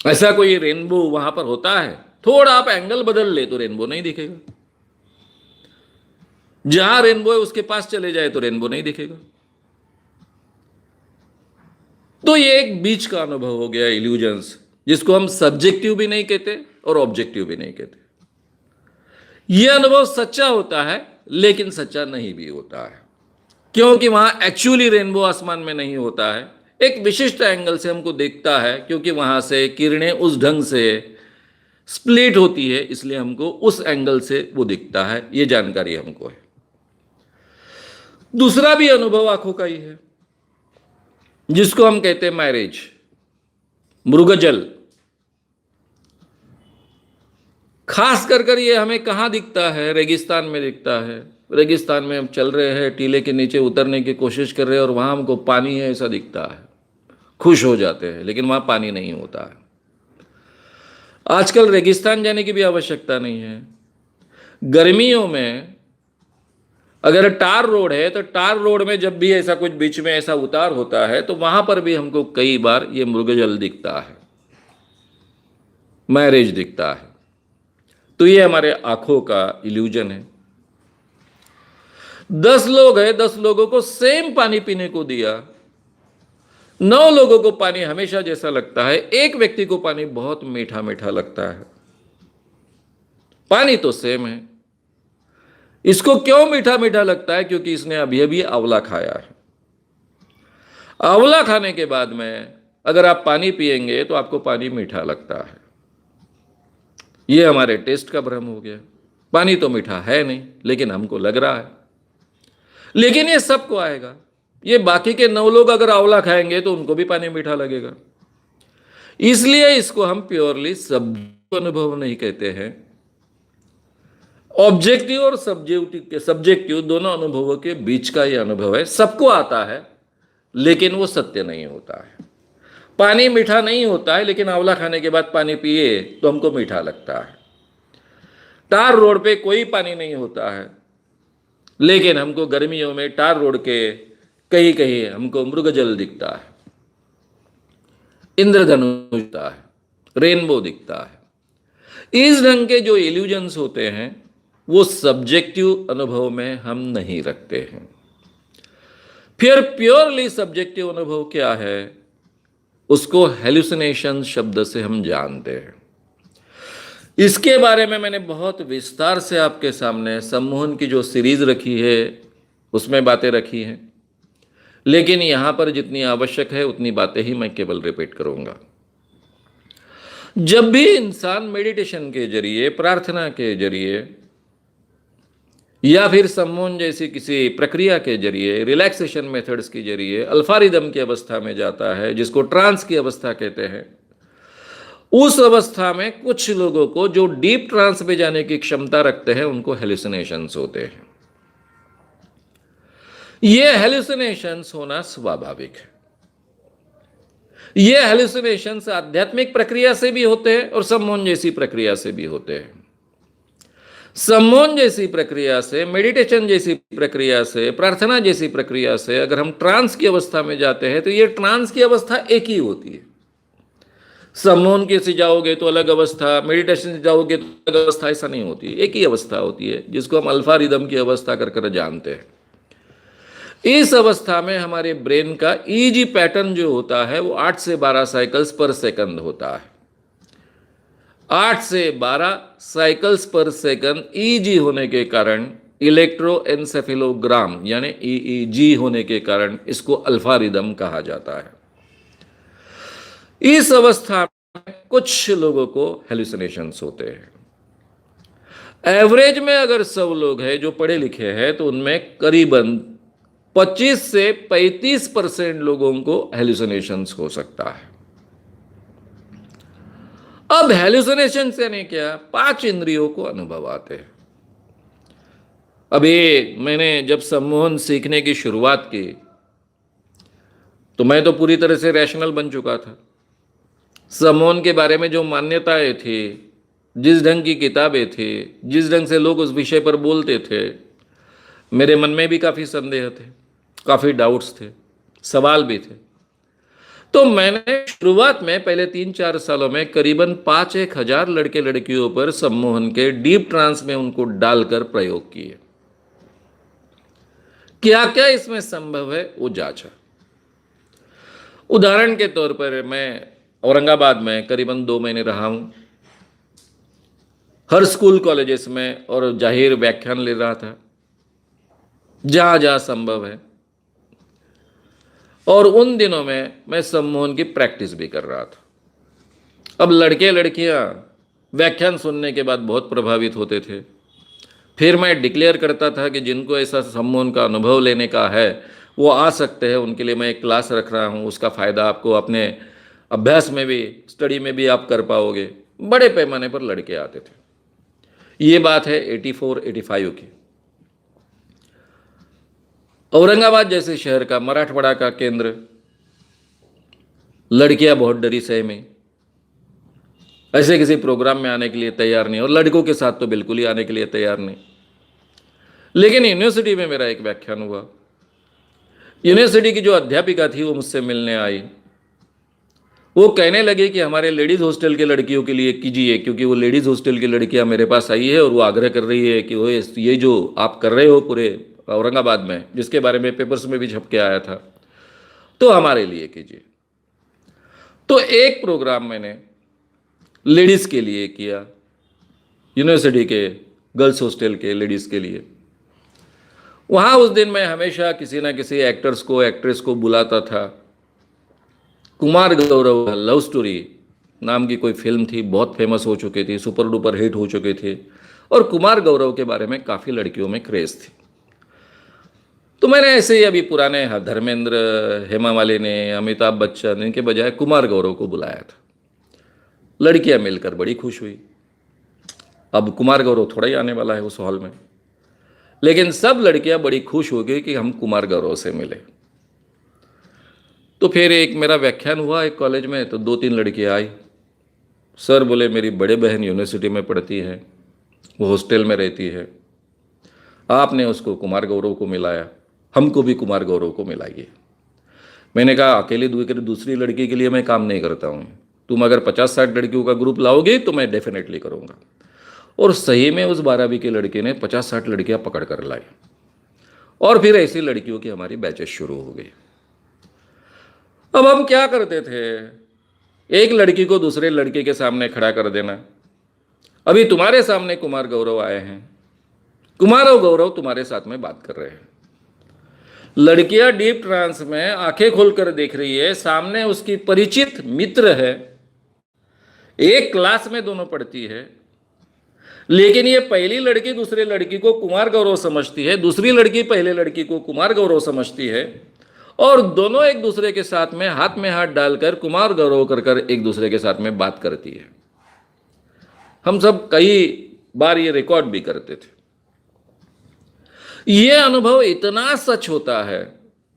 S1: ऐसा कोई रेनबो वहां पर होता है? थोड़ा आप एंगल बदल ले तो रेनबो नहीं दिखेगा। जहां रेनबो है उसके पास चले जाए तो रेनबो नहीं दिखेगा। तो ये एक बीच का अनुभव हो गया, इल्यूजन्स, जिसको हम सब्जेक्टिव भी नहीं कहते और ऑब्जेक्टिव भी नहीं कहते। यह अनुभव सच्चा होता है लेकिन सच्चा नहीं भी होता है, क्योंकि वहां एक्चुअली रेनबो आसमान में नहीं होता है। एक विशिष्ट एंगल से हमको देखता है, क्योंकि वहां से किरणें उस ढंग से स्प्लिट होती है, इसलिए हमको उस एंगल से वो दिखता है। ये जानकारी हमको है। दूसरा भी अनुभव आंखों का ही है, जिसको हम कहते हैं मैरिज, मृगजल। खास कर ये हमें कहां दिखता है? रेगिस्तान में दिखता है। रेगिस्तान में हम चल रहे हैं, टीले के नीचे उतरने की कोशिश कर रहे हैं और वहां हमको पानी है ऐसा दिखता है, खुश हो जाते हैं, लेकिन वहां पानी नहीं होता है। आजकल रेगिस्तान जाने की भी आवश्यकता नहीं है। गर्मियों में अगर टार रोड है तो टार रोड में जब भी ऐसा कुछ बीच में ऐसा उतार होता है तो वहां पर भी हमको कई बार ये मृगजल दिखता है, मैरिज दिखता है। तो ये हमारे आंखों का इल्यूजन है। 10 लोग हैं, 10 लोगों को सेम पानी पीने को दिया। 9 लोगों को पानी हमेशा जैसा लगता है, एक व्यक्ति को पानी बहुत मीठा मीठा लगता है। पानी तो सेम है, इसको क्यों मीठा मीठा लगता है? क्योंकि इसने अभी अभी आंवला खाया है। आंवला खाने के बाद में अगर आप पानी पिएंगे तो आपको पानी मीठा लगता है। ये हमारे टेस्ट का भ्रम हो गया। पानी तो मीठा है नहीं, लेकिन हमको लग रहा है। लेकिन ये सबको आएगा। ये बाकी के 9 लोग अगर आंवला खाएंगे तो उनको भी पानी मीठा लगेगा। इसलिए इसको हम प्योरली सब्जेक्टिव अनुभव नहीं कहते हैं। ऑब्जेक्टिव और सब्जेक्टिव दोनों अनुभवों के बीच का ये अनुभव है। सबको आता है लेकिन वो सत्य नहीं होता है। पानी मीठा नहीं होता है, लेकिन आंवला खाने के बाद पानी पिए तो हमको मीठा लगता है। टार रोड पे कोई पानी नहीं होता है, लेकिन हमको गर्मियों में टार रोड के कहीं कहीं हमको मृगजल दिखता है, इंद्रधनुष दिखता है, रेनबो दिखता है। इस ढंग के जो इल्यूजन्स होते हैं वो सब्जेक्टिव अनुभव में हम नहीं रखते हैं। फिर प्योरली सब्जेक्टिव अनुभव क्या है? उसको हेलुसिनेशन शब्द से हम जानते हैं। इसके बारे में मैंने बहुत विस्तार से आपके सामने सम्मोहन की जो सीरीज रखी है उसमें बातें रखी हैं, लेकिन यहां पर जितनी आवश्यक है उतनी बातें ही मैं केवल रिपीट करूंगा। जब भी इंसान मेडिटेशन के जरिए, प्रार्थना के जरिए या फिर सम्मोहन जैसी किसी प्रक्रिया के जरिए, रिलैक्सेशन मेथड्स के जरिए अल्फा रिदम की अवस्था में जाता है, जिसको ट्रांस की अवस्था कहते हैं, उस अवस्था में कुछ लोगों को जो डीप ट्रांस में जाने की क्षमता रखते हैं उनको हेलुसिनेशंस होते हैं। ये हेलुसिनेशंस होना स्वाभाविक है। ये हेलुसिनेशंस आध्यात्मिक प्रक्रिया से भी होते हैं और सम्मोहन जैसी प्रक्रिया से भी होते हैं। सम्मोहन जैसी प्रक्रिया से, मेडिटेशन जैसी प्रक्रिया से, प्रार्थना जैसी प्रक्रिया से अगर हम ट्रांस की अवस्था में जाते हैं तो ये ट्रांस की अवस्था एक ही होती है। सम्मोहन के से जाओगे तो अलग अवस्था, मेडिटेशन से जाओगे तो अलग अवस्था, ऐसा नहीं होती है। एक ही अवस्था होती है जिसको हम अल्फा रिदम की अवस्था कर जानते हैं। इस अवस्था में हमारे ब्रेन का ईजी पैटर्न जो होता है वो 8 से 12 साइकिल्स पर सेकंड होता है। 8 से 12 साइकिल्स पर सेकंड ईजी होने के कारण, इलेक्ट्रोएन्सेफेलोग्राम यानी ईईजी होने के कारण इसको अल्फा रिदम कहा जाता है। इस अवस्था में कुछ लोगों को हेलुसिनेशंस होते हैं। एवरेज में अगर 100 लोग हैं जो पढ़े लिखे हैं तो उनमें करीबन 25 से 35% लोगों को हेलुसिनेशंस हो सकता है। अब हेलुसिनेशंस यानी क्या? 5 इंद्रियों को अनुभव आते हैं। अब ये मैंने जब सम्मोहन सीखने की शुरुआत की तो मैं तो पूरी तरह से रैशनल बन चुका था। सम्मोहन के बारे में जो मान्यताएं थी, जिस ढंग की किताबें थी, जिस ढंग से लोग उस विषय पर बोलते थे, मेरे मन में भी काफ़ी संदेह थे, काफ़ी डाउट्स थे, सवाल भी थे। तो मैंने शुरुआत में पहले 3-4 सालों में करीबन 5-1 हज़ार लड़के लड़कियों पर सम्मोहन के डीप ट्रांस में उनको डालकर प्रयोग किए। क्या क्या इसमें संभव है वो जांचा। उदाहरण के तौर पर मैं औरंगाबाद में करीबन 2 महीने रहा हूं, हर स्कूल कॉलेजेस में, और जाहिर व्याख्यान ले रहा था जहां जहां संभव है। और उन दिनों में मैं सम्मोहन की प्रैक्टिस भी कर रहा था। अब लड़के लड़कियां व्याख्यान सुनने के बाद बहुत प्रभावित होते थे। फिर मैं डिक्लेयर करता था कि जिनको ऐसा सम्मोहन का अनुभव लेने का है वो आ सकते हैं, उनके लिए मैं एक क्लास रख रहा हूँ, उसका फ़ायदा आपको अपने अभ्यास में भी, स्टडी में भी आप कर पाओगे। बड़े पैमाने पर लड़के आते थे। ये बात है 84-85 की। औरंगाबाद जैसे शहर का, मराठवाड़ा का केंद्र, लड़कियां बहुत डरी सहमी, ऐसे किसी प्रोग्राम में आने के लिए तैयार नहीं, और लड़कों के साथ तो बिल्कुल ही आने के लिए तैयार नहीं। लेकिन यूनिवर्सिटी में मेरा एक व्याख्यान हुआ। यूनिवर्सिटी की जो अध्यापिका थी वो मुझसे मिलने आई। वो कहने लगी कि हमारे लेडीज़ हॉस्टल के लड़कियों के लिए कीजिए, क्योंकि वो लेडीज़ हॉस्टल की लड़कियां मेरे पास आई है और वो आग्रह कर रही है कि वो ये जो आप कर रहे हो पूरे औरंगाबाद में, जिसके बारे में पेपर्स में भी छप के आया था, तो हमारे लिए कीजिए। तो एक प्रोग्राम मैंने लेडीज़ के लिए किया, यूनिवर्सिटी के गर्ल्स हॉस्टल के लेडीज़ के लिए। वहाँ उस दिन मैं हमेशा किसी ना किसी एक्टर्स को, एक्ट्रेस को बुलाता था। कुमार गौरव लव स्टोरी नाम की कोई फिल्म थी, बहुत फेमस हो चुकी थी, सुपर डुपर हिट हो चुकी थी, और कुमार गौरव के बारे में काफ़ी लड़कियों में क्रेज़ थी। तो मैंने ऐसे ही अभी पुराने धर्मेंद्र, हेमा मालिनी, अमिताभ बच्चन, इनके बजाय कुमार गौरव को बुलाया था। लड़कियां मिलकर बड़ी खुश हुई। अब कुमार गौरव थोड़ा ही आने वाला है उस हॉल में, लेकिन सब लड़कियां बड़ी खुश हो गई कि हम कुमार गौरव से मिले। तो फिर एक मेरा व्याख्यान हुआ एक कॉलेज में, तो 2-3 लड़कियां आई। सर बोले, मेरी बड़े बहन यूनिवर्सिटी में पढ़ती है, वो हॉस्टल में रहती है, आपने उसको कुमार गौरव को मिलाया, हमको भी कुमार गौरव को मिलाइए। मैंने कहा, अकेली दूसरी लड़की के लिए मैं काम नहीं करता हूँ, तुम अगर 50-60 लड़कियों का ग्रुप लाओगे तो मैं डेफिनेटली करूँगा। और सही में उस 12वीं के लड़के ने 50-60 लड़कियां पकड़ कर लाई, और फिर ऐसी लड़कियों की हमारी बैचेस शुरू हो गई। अब हम क्या करते थे, एक लड़की को दूसरे लड़के के सामने खड़ा कर देना। अभी तुम्हारे सामने कुमार गौरव आए हैं, कुमार और गौरव तुम्हारे साथ में बात कर रहे हैं। लड़कियां डीप ट्रांस में आंखें खोलकर देख रही है, सामने उसकी परिचित मित्र है, एक क्लास में दोनों पढ़ती है, लेकिन ये पहली लड़की दूसरे लड़की को कुमार गौरव समझती है, दूसरी लड़की पहले लड़की को कुमार गौरव समझती है, और दोनों एक दूसरे के साथ में हाथ डालकर कुमार गौरव कर कर एक दूसरे के साथ में बात करती है। हम सब कई बार ये रिकॉर्ड भी करते थे। ये अनुभव इतना सच होता है,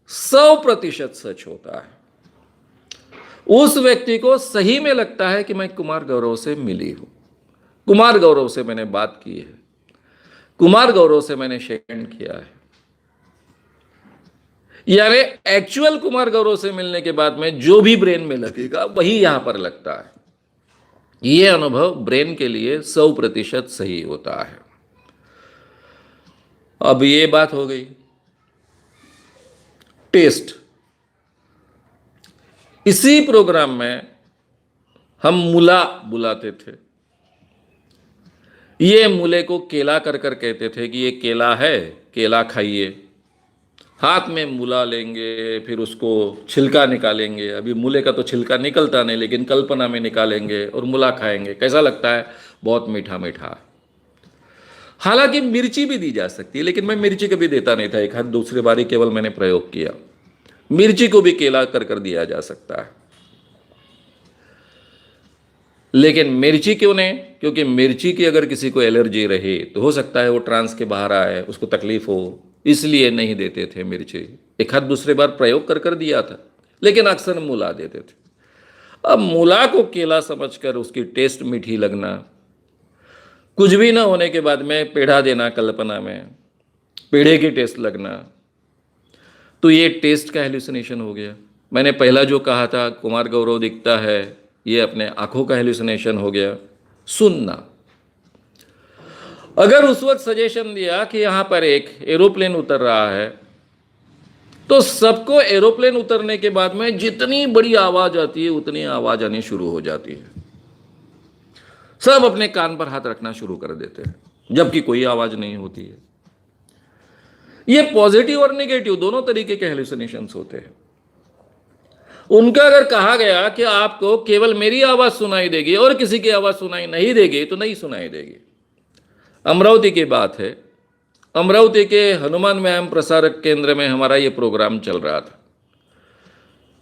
S1: 100% सच होता है। उस व्यक्ति को सही में लगता है कि मैं कुमार गौरव से मिली हूं, कुमार गौरव से मैंने बात की है, कुमार गौरव से मैंने शेक हैंड किया है। यानी एक्चुअल कुमार गौरव से मिलने के बाद में जो भी ब्रेन में लगेगा वही यहां पर लगता है। यह अनुभव ब्रेन के लिए 100% सही होता है। अब ये बात हो गई टेस्ट। इसी प्रोग्राम में हम मूला बुलाते थे। ये मूले को केला कर कर कहते थे कि ये केला है, केला खाइए। हाथ में मूला लेंगे, फिर उसको छिलका निकालेंगे। अभी मूले का तो छिलका निकलता नहीं, लेकिन कल्पना में निकालेंगे और मूला खाएंगे। कैसा लगता है? बहुत मीठा मीठा। हालांकि मिर्ची भी दी जा सकती है, लेकिन मैं मिर्ची कभी देता नहीं था। एक हाथ दूसरी बारी केवल मैंने प्रयोग किया। मिर्ची को भी केला कर दिया जा सकता है, लेकिन मिर्ची क्यों नहीं? क्योंकि मिर्ची की अगर किसी को एलर्जी रहे तो हो सकता है वो ट्रांस के बाहर आए, उसको तकलीफ हो, इसलिए नहीं देते थे मिर्ची। एक हाथ दूसरे बार प्रयोग कर दिया था, लेकिन अक्सर मूला देते थे। अब मूला को केला समझकर उसकी टेस्ट मीठी लगना, कुछ भी ना होने के बाद में पेढ़ा देना कल्पना में, पेढ़े की टेस्ट लगना, तो ये टेस्ट का हेलुसिनेशन हो गया। मैंने पहला जो कहा था कुमार गौरव दिखता है, ये अपने आंखों का हेलुसिनेशन हो गया। सुनना, अगर उस वक्त सजेशन दिया कि यहां पर एक एरोप्लेन उतर रहा है, तो सबको एरोप्लेन उतरने के बाद में जितनी बड़ी आवाज आती है उतनी आवाज आनी शुरू हो जाती है। सब अपने कान पर हाथ रखना शुरू कर देते हैं, जबकि कोई आवाज नहीं होती है। ये पॉजिटिव और नेगेटिव दोनों तरीके के हेलुसिनेशंस होते हैं। उनका अगर कहा गया कि आपको केवल मेरी आवाज सुनाई देगी और किसी की आवाज सुनाई नहीं देगी, तो नहीं सुनाई देगी। अमरावती की बात है, अमरावती के हनुमान व्यायाम प्रसारक केंद्र में हमारा ये प्रोग्राम चल रहा था।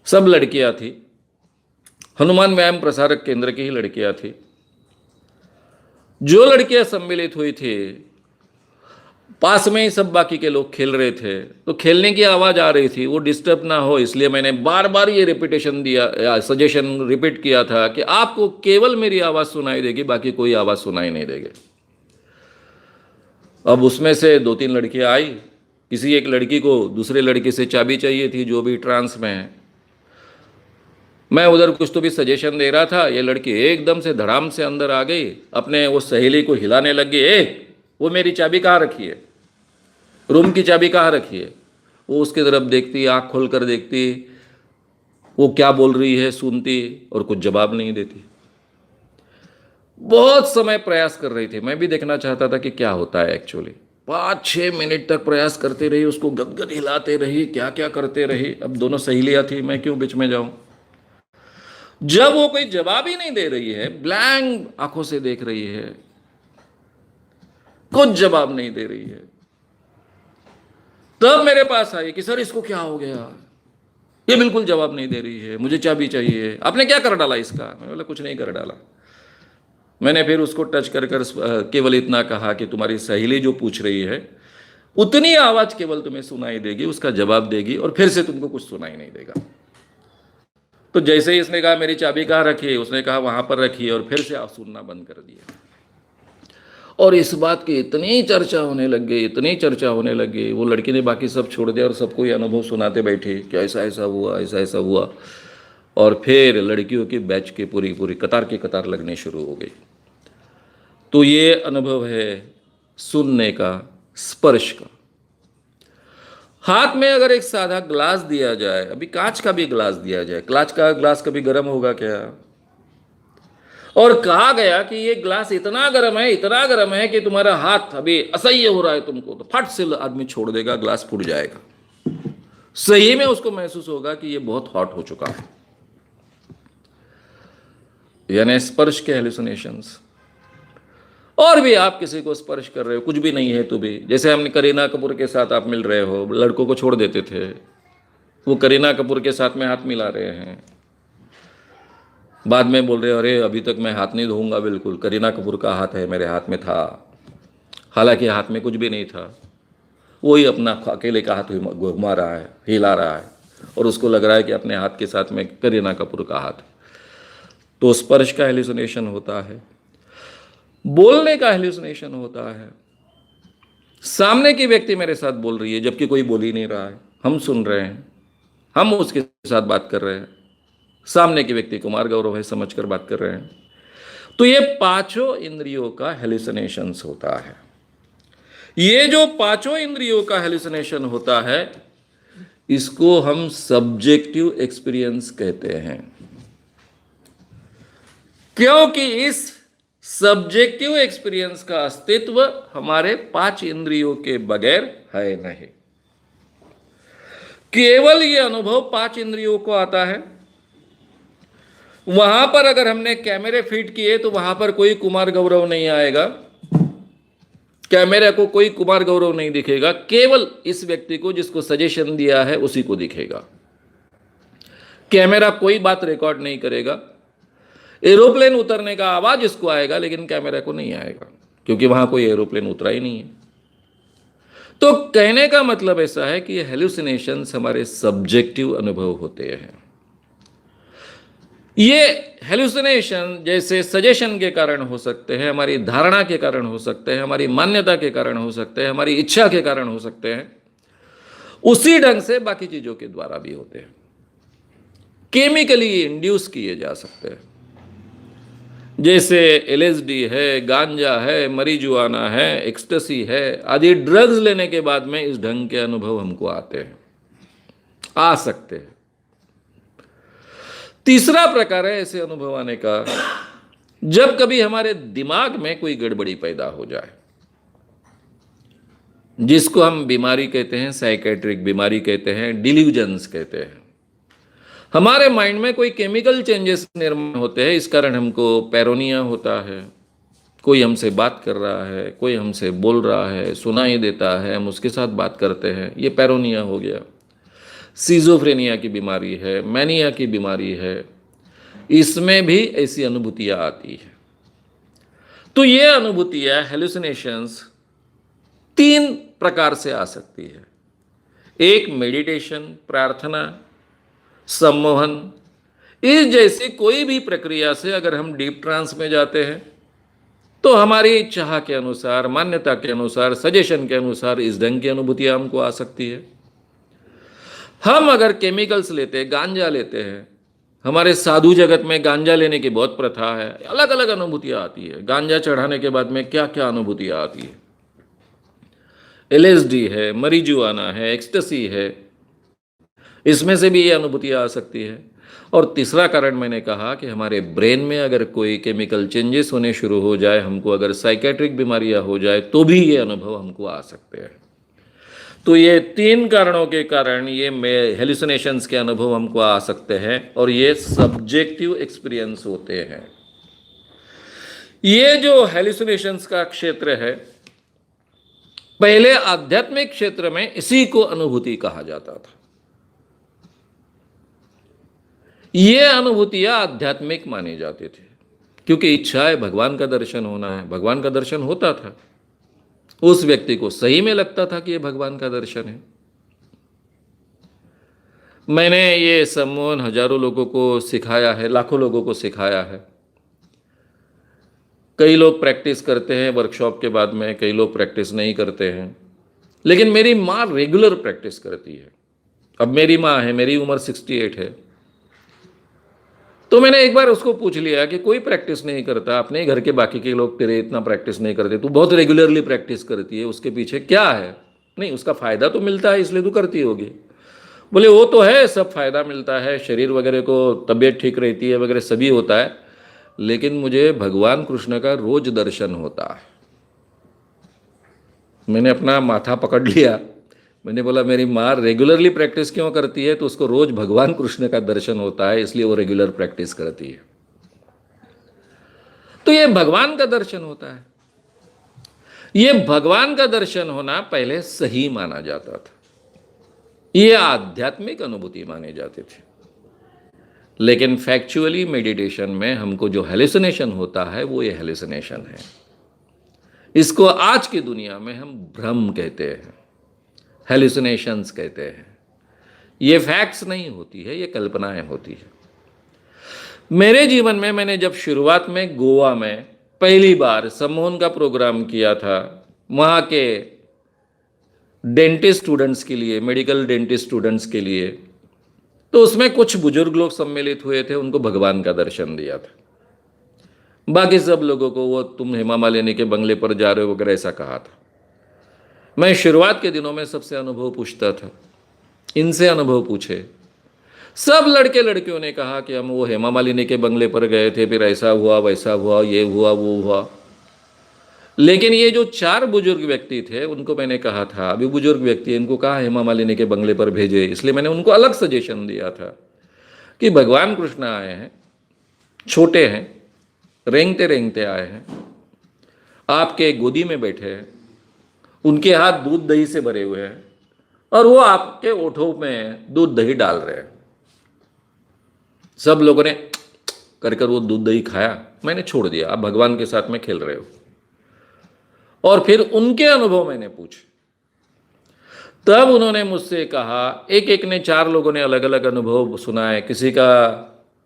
S1: सब लड़कियां थी, हनुमान व्यायाम प्रसारक केंद्र की ही लड़कियां थी। जो लड़कियां सम्मिलित हुई थी, पास में ही सब बाकी के लोग खेल रहे थे, तो खेलने की आवाज आ रही थी, वो डिस्टर्ब ना हो इसलिए मैंने बार बार ये रिपीटेशन दिया या सजेशन रिपीट किया था कि आपको केवल मेरी आवाज सुनाई देगी, बाकी कोई आवाज सुनाई नहीं देगी। अब उसमें से 2-3 लड़कियां आई। किसी एक लड़की को दूसरे लड़की से चाबी चाहिए थी, जो भी ट्रांस में है। मैं उधर कुछ तो भी सजेशन दे रहा था, ये लड़की एकदम से धड़ाम से अंदर आ गई, अपने वो सहेली को हिलाने लग गई, वो मेरी चाबी कहाँ रखी है, रूम की चाबी कहाँ रखी है। वो उसकी तरफ देखती, आँख खोल कर देखती, वो क्या बोल रही है सुनती, और कुछ जवाब नहीं देती। बहुत समय प्रयास कर रही थी, मैं भी देखना चाहता था कि क्या होता है एक्चुअली। 5-6 मिनट तक प्रयास करते रही, उसको गदगद हिलाते रही, क्या क्या करते रही। अब दोनों सहेलियां थी, मैं क्यों बीच में जाऊं। जब वो कोई जवाब ही नहीं दे रही है, ब्लैंक आंखों से देख रही है, कुछ जवाब नहीं दे रही है, तब मेरे पास आई कि सर इसको क्या हो गया, ये बिल्कुल जवाब नहीं दे रही है, मुझे चाबी चाहिए, आपने क्या कर डाला इसका। मैंने बोला कुछ नहीं कर डाला। मैंने फिर उसको टच कर केवल इतना कहा कि तुम्हारी सहेली जो पूछ रही है उतनी आवाज केवल तुम्हें सुनाई देगी, उसका जवाब देगी, और फिर से तुमको कुछ सुनाई नहीं देगा। तो जैसे ही इसने कहा मेरी चाबी कहाँ रखी है, उसने कहा वहां पर रखी है, और फिर से सुनना बंद कर दिया। और इस बात की इतनी चर्चा होने लग गई, इतनी चर्चा होने लग गई, वो लड़की ने बाकी सब छोड़ दिया और सबको ये अनुभव सुनाते बैठे कि ऐसा ऐसा हुआ, ऐसा ऐसा हुआ। और फिर लड़कियों की बैच की पूरी पूरी कतार की कतार लगनी शुरू हो गई। तो ये अनुभव है सुनने का, स्पर्श का। हाथ में अगर एक साधा ग्लास दिया जाए, अभी कांच का भी ग्लास दिया जाए, कांच का ग्लास कभी गर्म होगा क्या? और कहा गया कि ये ग्लास इतना गर्म है, इतना गर्म है कि तुम्हारा हाथ अभी असह्य हो रहा है तुमको, तो फट से आदमी छोड़ देगा, ग्लास फूट जाएगा। सही में उसको महसूस होगा कि ये बहुत हॉट हो चुका है। यानी स्पर्श के हेलुसिनेशंस। और भी आप किसी को स्पर्श कर रहे हो, कुछ भी नहीं है तो भी, जैसे हमने करीना कपूर के साथ आप मिल रहे हो, लड़कों को छोड़ देते थे, वो करीना कपूर के साथ में हाथ मिला रहे हैं, बाद में बोल रहे अरे अभी तक मैं हाथ नहीं धोऊंगा, बिल्कुल करीना कपूर का हाथ है, मेरे हाथ में था, हालांकि हाथ में कुछ भी नहीं था। वही अपना अकेले का हाथ घुमा रहा है, हिला रहा है, और उसको लग रहा है कि अपने हाथ के साथ में करीना कपूर का हाथ। तो स्पर्श का हेलुसिनेशन होता है, बोलने का हेलुसिनेशन होता है। सामने की व्यक्ति मेरे साथ बोल रही है जबकि कोई बोल ही नहीं रहा है, हम सुन रहे हैं, हम उसके साथ बात कर रहे हैं, सामने के व्यक्ति कुमार गौरव है समझकर बात कर रहे हैं। तो ये पांचों इंद्रियों का हेलुसिनेशंस होता है। ये जो पांचों इंद्रियों का हेलुसिनेशन होता है, इसको हम सब्जेक्टिव एक्सपीरियंस कहते हैं, क्योंकि इस सब्जेक्टिव एक्सपीरियंस का अस्तित्व हमारे 5 इंद्रियों के बगैर है नहीं। केवल ये अनुभव 5 इंद्रियों को आता है। वहां पर अगर हमने कैमरे फिट किए तो वहां पर कोई कुमार गौरव नहीं आएगा, कैमरा को कोई कुमार गौरव नहीं दिखेगा, केवल इस व्यक्ति को जिसको सजेशन दिया है उसी को दिखेगा। कैमरा कोई बात रिकॉर्ड नहीं करेगा। एरोप्लेन उतरने का आवाज इसको आएगा लेकिन कैमरा को नहीं आएगा, क्योंकि वहां कोई एरोप्लेन उतरा ही नहीं है। तो कहने का मतलब ऐसा है कि हेलुसिनेशंस हमारे सब्जेक्टिव अनुभव होते हैं। ये हेलुसिनेशन जैसे सजेशन के कारण हो सकते हैं, हमारी धारणा के कारण हो सकते हैं, हमारी मान्यता के कारण हो सकते हैं, हमारी इच्छा के कारण हो सकते हैं, उसी ढंग से बाकी चीजों के द्वारा भी होते हैं। केमिकली इंड्यूस किए जा सकते हैं, जैसे एलएसडी है, गांजा है, मरीजुआना है, एक्सटेसी है आदि ड्रग्स लेने के बाद में इस ढंग के अनुभव हमको आते हैं, आ सकते हैं। तीसरा प्रकार है ऐसे अनुभव आने का, जब कभी हमारे दिमाग में कोई गड़बड़ी पैदा हो जाए, जिसको हम बीमारी कहते हैं, साइकेट्रिक बीमारी कहते हैं, डिल्यूजन्स कहते हैं। हमारे माइंड में कोई केमिकल चेंजेस निर्माण होते हैं, इस कारण हमको पैरोनिया होता है। कोई हमसे बात कर रहा है, कोई हमसे बोल रहा है, सुनाई देता है, हम उसके साथ बात करते हैं, ये पैरोनिया हो गया। सिजोफ्रेनिया की बीमारी है, मैनिया की बीमारी है, इसमें भी ऐसी अनुभूतियाँ आती है। तो ये अनुभूतियाँ हेलुसिनेशंस 3 प्रकार से आ सकती है। एक मेडिटेशन, प्रार्थना, सम्मोहन, इस जैसी कोई भी प्रक्रिया से अगर हम डीप ट्रांस में जाते हैं तो हमारी चाह के अनुसार, मान्यता के अनुसार, सजेशन के अनुसार इस ढंग की अनुभूतियां हमको आ सकती है। हम अगर केमिकल्स लेते हैं, गांजा लेते हैं, हमारे साधु जगत में गांजा लेने की बहुत प्रथा है, अलग अलग अनुभूतियां आती है। गांजा चढ़ाने के बाद में क्या क्या अनुभूतियां आती है, एलएसडी है, मरीजुआना है, एक्सटेसी है, इसमें से भी ये अनुभूतियाँ आ सकती है। और तीसरा कारण मैंने कहा कि हमारे ब्रेन में अगर कोई केमिकल चेंजेस होने शुरू हो जाए, हमको अगर साइकेट्रिक बीमारियाँ हो जाए, तो भी ये अनुभव हमको आ सकते हैं। तो ये 3 कारणों के कारण ये हेलुसिनेशंस के अनुभव हमको आ सकते हैं, और ये सब्जेक्टिव एक्सपीरियंस होते हैं। ये जो हेलुसिनेशंस का क्षेत्र है, पहले आध्यात्मिक क्षेत्र में इसी को अनुभूति कहा जाता था। ये अनुभूतियां आध्यात्मिक माने जाते थे, क्योंकि इच्छा है भगवान का दर्शन होना है। भगवान का दर्शन होता था, उस व्यक्ति को सही में लगता था कि ये भगवान का दर्शन है। मैंने ये सम्मोहन हजारों लोगों को सिखाया है, लाखों लोगों को सिखाया है। कई लोग प्रैक्टिस करते हैं वर्कशॉप के बाद में, कई लोग प्रैक्टिस नहीं करते हैं, लेकिन मेरी माँ रेगुलर प्रैक्टिस करती है। अब मेरी माँ है, मेरी उम्र 68 है, तो मैंने एक बार उसको पूछ लिया कि कोई प्रैक्टिस नहीं करता, अपने घर के बाकी के लोग तेरे इतना प्रैक्टिस नहीं करते, तू बहुत रेगुलरली प्रैक्टिस करती है, उसके पीछे क्या है? नहीं, उसका फ़ायदा तो मिलता है इसलिए तू करती होगी। बोले वो तो है, सब फायदा मिलता है, शरीर वगैरह को, तबीयत ठीक रहती है वगैरह, सभी होता है, लेकिन मुझे भगवान कृष्ण का रोज दर्शन होता है। मैंने अपना माथा पकड़ लिया, मैंने बोला मेरी माँ रेगुलरली प्रैक्टिस क्यों करती है? तो उसको रोज भगवान कृष्ण का दर्शन होता है, इसलिए वो रेगुलर प्रैक्टिस करती है। तो ये भगवान का दर्शन होता है। ये भगवान का दर्शन होना पहले सही माना जाता था, ये आध्यात्मिक अनुभूति माने जाते थे। लेकिन फैक्चुअली मेडिटेशन में हमको जो हेलुसिनेशन होता है वो ये हेलुसिनेशन है। इसको आज की दुनिया में हम भ्रम कहते हैं, हेलुसिनेशंस कहते हैं। ये फैक्ट्स नहीं होती है, ये कल्पनाएं होती है। मेरे जीवन में मैंने जब शुरुआत में गोवा में पहली बार सम्मोहन का प्रोग्राम किया था, वहाँ के डेंटिस्ट स्टूडेंट्स के लिए, मेडिकल डेंटिस्ट स्टूडेंट्स के लिए, तो उसमें कुछ बुजुर्ग लोग सम्मिलित हुए थे, उनको भगवान का दर्शन दिया था। बाकी सब लोगों को वो तुम हेमा मालिनी के बंगले पर जा रहे हो वगैरह ऐसा कहा था। मैं शुरुआत के दिनों में सबसे अनुभव पूछता था, इनसे अनुभव पूछे। सब लड़के लड़कियों ने कहा कि हम वो हेमा मालिनी के बंगले पर गए थे, फिर ऐसा हुआ वैसा हुआ, ये हुआ वो हुआ। लेकिन ये जो 4 बुजुर्ग व्यक्ति थे उनको मैंने कहा था, अभी बुजुर्ग व्यक्ति, इनको कहा हेमा मालिनी के बंगले पर भेजे। इसलिए मैंने उनको अलग सजेशन दिया था कि भगवान कृष्ण आए हैं, छोटे हैं, रेंगते रेंगते आए हैं, आपके गोदी में बैठे हैं, उनके हाथ दूध दही से भरे हुए हैं और वो आपके ओठों में दूध दही डाल रहे हैं। सब लोगों ने कर कर वो दूध दही खाया, मैंने छोड़ दिया, आप भगवान के साथ में खेल रहे हो। और फिर उनके अनुभव मैंने पूछे, तब उन्होंने मुझसे कहा, एक एक ने, 4 लोगों ने अलग अलग अनुभव सुनाए। किसी का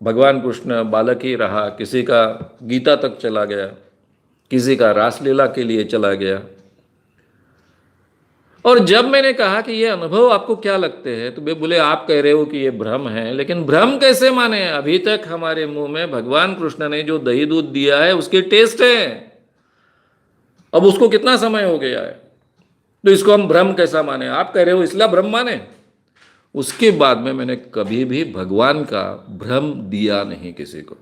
S1: भगवान कृष्ण बालक ही रहा, किसी का गीता तक चला गया, किसी का रासलीला के लिए चला गया। और जब मैंने कहा कि ये अनुभव आपको क्या लगते हैं, तो वे बोले आप कह रहे हो कि ये भ्रम है, लेकिन भ्रम कैसे माने, अभी तक हमारे मुंह में भगवान कृष्ण ने जो दही दूध दिया है उसके टेस्ट है, अब उसको कितना समय हो गया है, तो इसको हम भ्रम कैसा माने, आप कह रहे हो इसलिए भ्रम माने। उसके बाद में मैंने कभी भी भगवान का भ्रम दिया नहीं किसी को,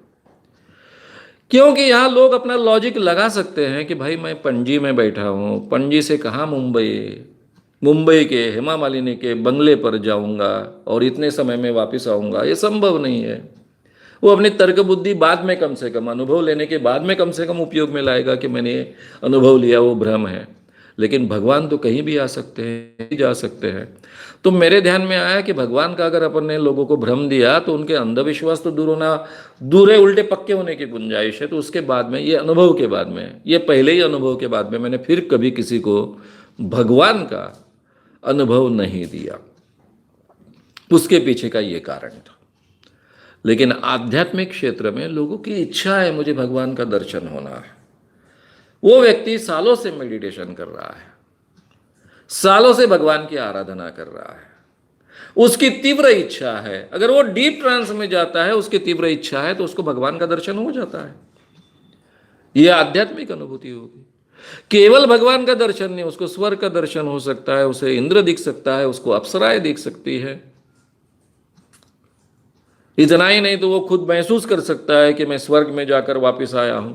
S1: क्योंकि यहां लोग अपना लॉजिक लगा सकते हैं कि भाई मैं पणजी में बैठा हूं, पणजी से कहाँ मुंबई, मुंबई के हेमा मालिनी के बंगले पर जाऊंगा और इतने समय में वापस आऊंगा, ये संभव नहीं है। वो अपनी तर्क बुद्धि बाद में, कम से कम अनुभव लेने के बाद में कम से कम उपयोग में लाएगा कि मैंने अनुभव लिया, वो भ्रम है। लेकिन भगवान तो कहीं भी आ सकते हैं, जा सकते हैं। तो मेरे ध्यान में आया कि भगवान का अगर अपन ने लोगों को भ्रम दिया तो उनके अंधविश्वास तो दूर होना दूर है, उल्टे पक्के होने की गुंजाइश है। तो उसके बाद में, ये अनुभव के बाद में, ये पहले ही अनुभव के बाद में मैंने फिर कभी किसी को भगवान का अनुभव नहीं दिया। उसके पीछे का ये कारण था। लेकिन आध्यात्मिक क्षेत्र में लोगों की इच्छा है मुझे भगवान का दर्शन होना है। वो व्यक्ति सालों से मेडिटेशन कर रहा है, सालों से भगवान की आराधना कर रहा है, उसकी तीव्र इच्छा है, अगर वो डीप ट्रांस में जाता है, उसकी तीव्र इच्छा है, तो उसको भगवान का दर्शन हो जाता है। यह आध्यात्मिक अनुभूति होगी। केवल भगवान का दर्शन नहीं, उसको स्वर्ग का दर्शन हो सकता है, उसे इंद्र दिख सकता है, उसको अप्सराएं दिख सकती है। इतना ही नहीं तो वो खुद महसूस कर सकता है कि मैं स्वर्ग में जाकर वापस आया हूं।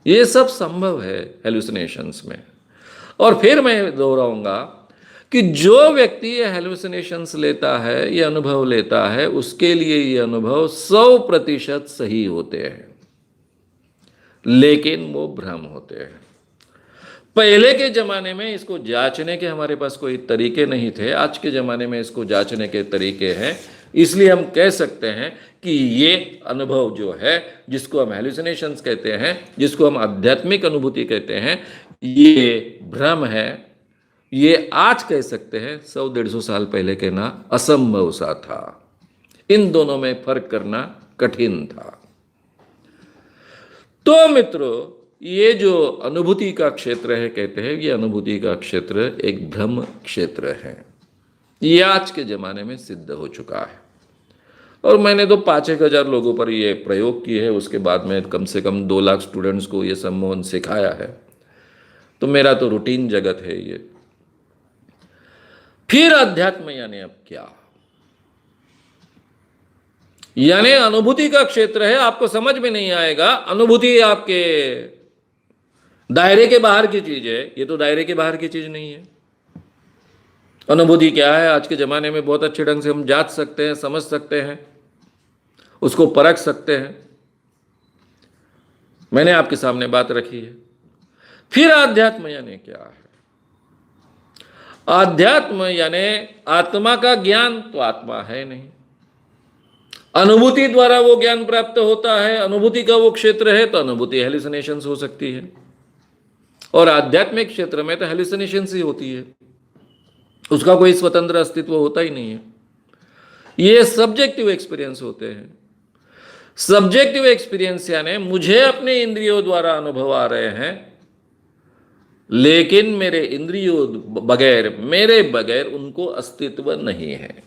S1: ये सब संभव है हेलुसिनेशंस में। और फिर मैं दोहराऊंगा कि जो व्यक्ति ये हेलुसिनेशंस लेता है, ये अनुभव लेता है, उसके लिए ये अनुभव 100% सही होते हैं, लेकिन वो भ्रम होते हैं। पहले के जमाने में इसको जांचने के हमारे पास कोई तरीके नहीं थे, आज के जमाने में इसको जांचने के तरीके हैं। इसलिए हम कह सकते हैं कि ये अनुभव जो है, जिसको हम हेलुसिनेशंस कहते हैं, जिसको हम आध्यात्मिक अनुभूति कहते हैं, ये भ्रम है। ये आज कह सकते हैं, 100-150 साल पहले कहना असंभव सा था। इन दोनों में फर्क करना कठिन था। तो मित्रों, ये जो अनुभूति का क्षेत्र है, कहते हैं ये अनुभूति का क्षेत्र एक भ्रम क्षेत्र है। ये आज के जमाने में सिद्ध हो चुका है। और मैंने तो 5-1 हजार लोगों पर ये प्रयोग किए हैं, उसके बाद में कम से कम 2 लाख स्टूडेंट्स को ये सम्मोहन सिखाया है। तो मेरा तो रूटीन जगत है ये। फिर अध्यात्म यानी अब क्या, यानी अनुभूति का क्षेत्र है। आपको समझ में नहीं आएगा, अनुभूति आपके दायरे के बाहर की चीज है। ये तो दायरे के बाहर की चीज नहीं है। अनुभूति क्या है, आज के जमाने में बहुत अच्छे ढंग से हम जांच सकते हैं, समझ सकते हैं, उसको परख सकते हैं। मैंने आपके सामने बात रखी है। फिर आध्यात्म यानी क्या है? आध्यात्म यानी आत्मा का ज्ञान तो आत्मा है नहीं, अनुभूति द्वारा वो ज्ञान प्राप्त होता है। अनुभूति का वो क्षेत्र है तो अनुभूति हेलुसिनेशंस हो सकती है, और आध्यात्मिक क्षेत्र में तो हेलुसिनेशंस ही होती है, उसका कोई स्वतंत्र अस्तित्व होता ही नहीं है। ये सब्जेक्टिव एक्सपीरियंस होते हैं। सब्जेक्टिव एक्सपीरियंस यानी मुझे अपने इंद्रियों द्वारा अनुभव आ रहे हैं, लेकिन मेरे इंद्रियों बगैर, मेरे बगैर उनको अस्तित्व नहीं है।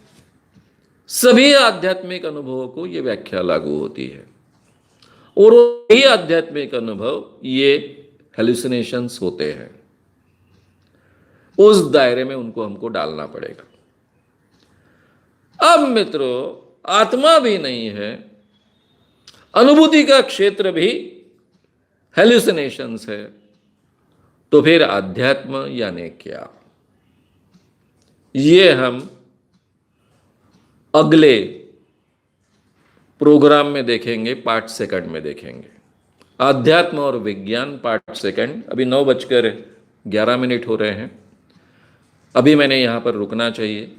S1: सभी आध्यात्मिक अनुभवों को यह व्याख्या लागू होती है, और वही आध्यात्मिक अनुभव ये हेलुसिनेशंस होते हैं। उस दायरे में उनको हमको डालना पड़ेगा। अब मित्रों, आत्मा भी नहीं है, अनुभूति का क्षेत्र भी हेलुसिनेशंस है, तो फिर अध्यात्म यानी क्या, ये हम अगले प्रोग्राम में देखेंगे, पार्ट 2 में देखेंगे। आध्यात्म और विज्ञान पार्ट 2। अभी 9:20 11 मिनट हो रहे हैं। अभी मैंने यहाँ पर रुकना चाहिए।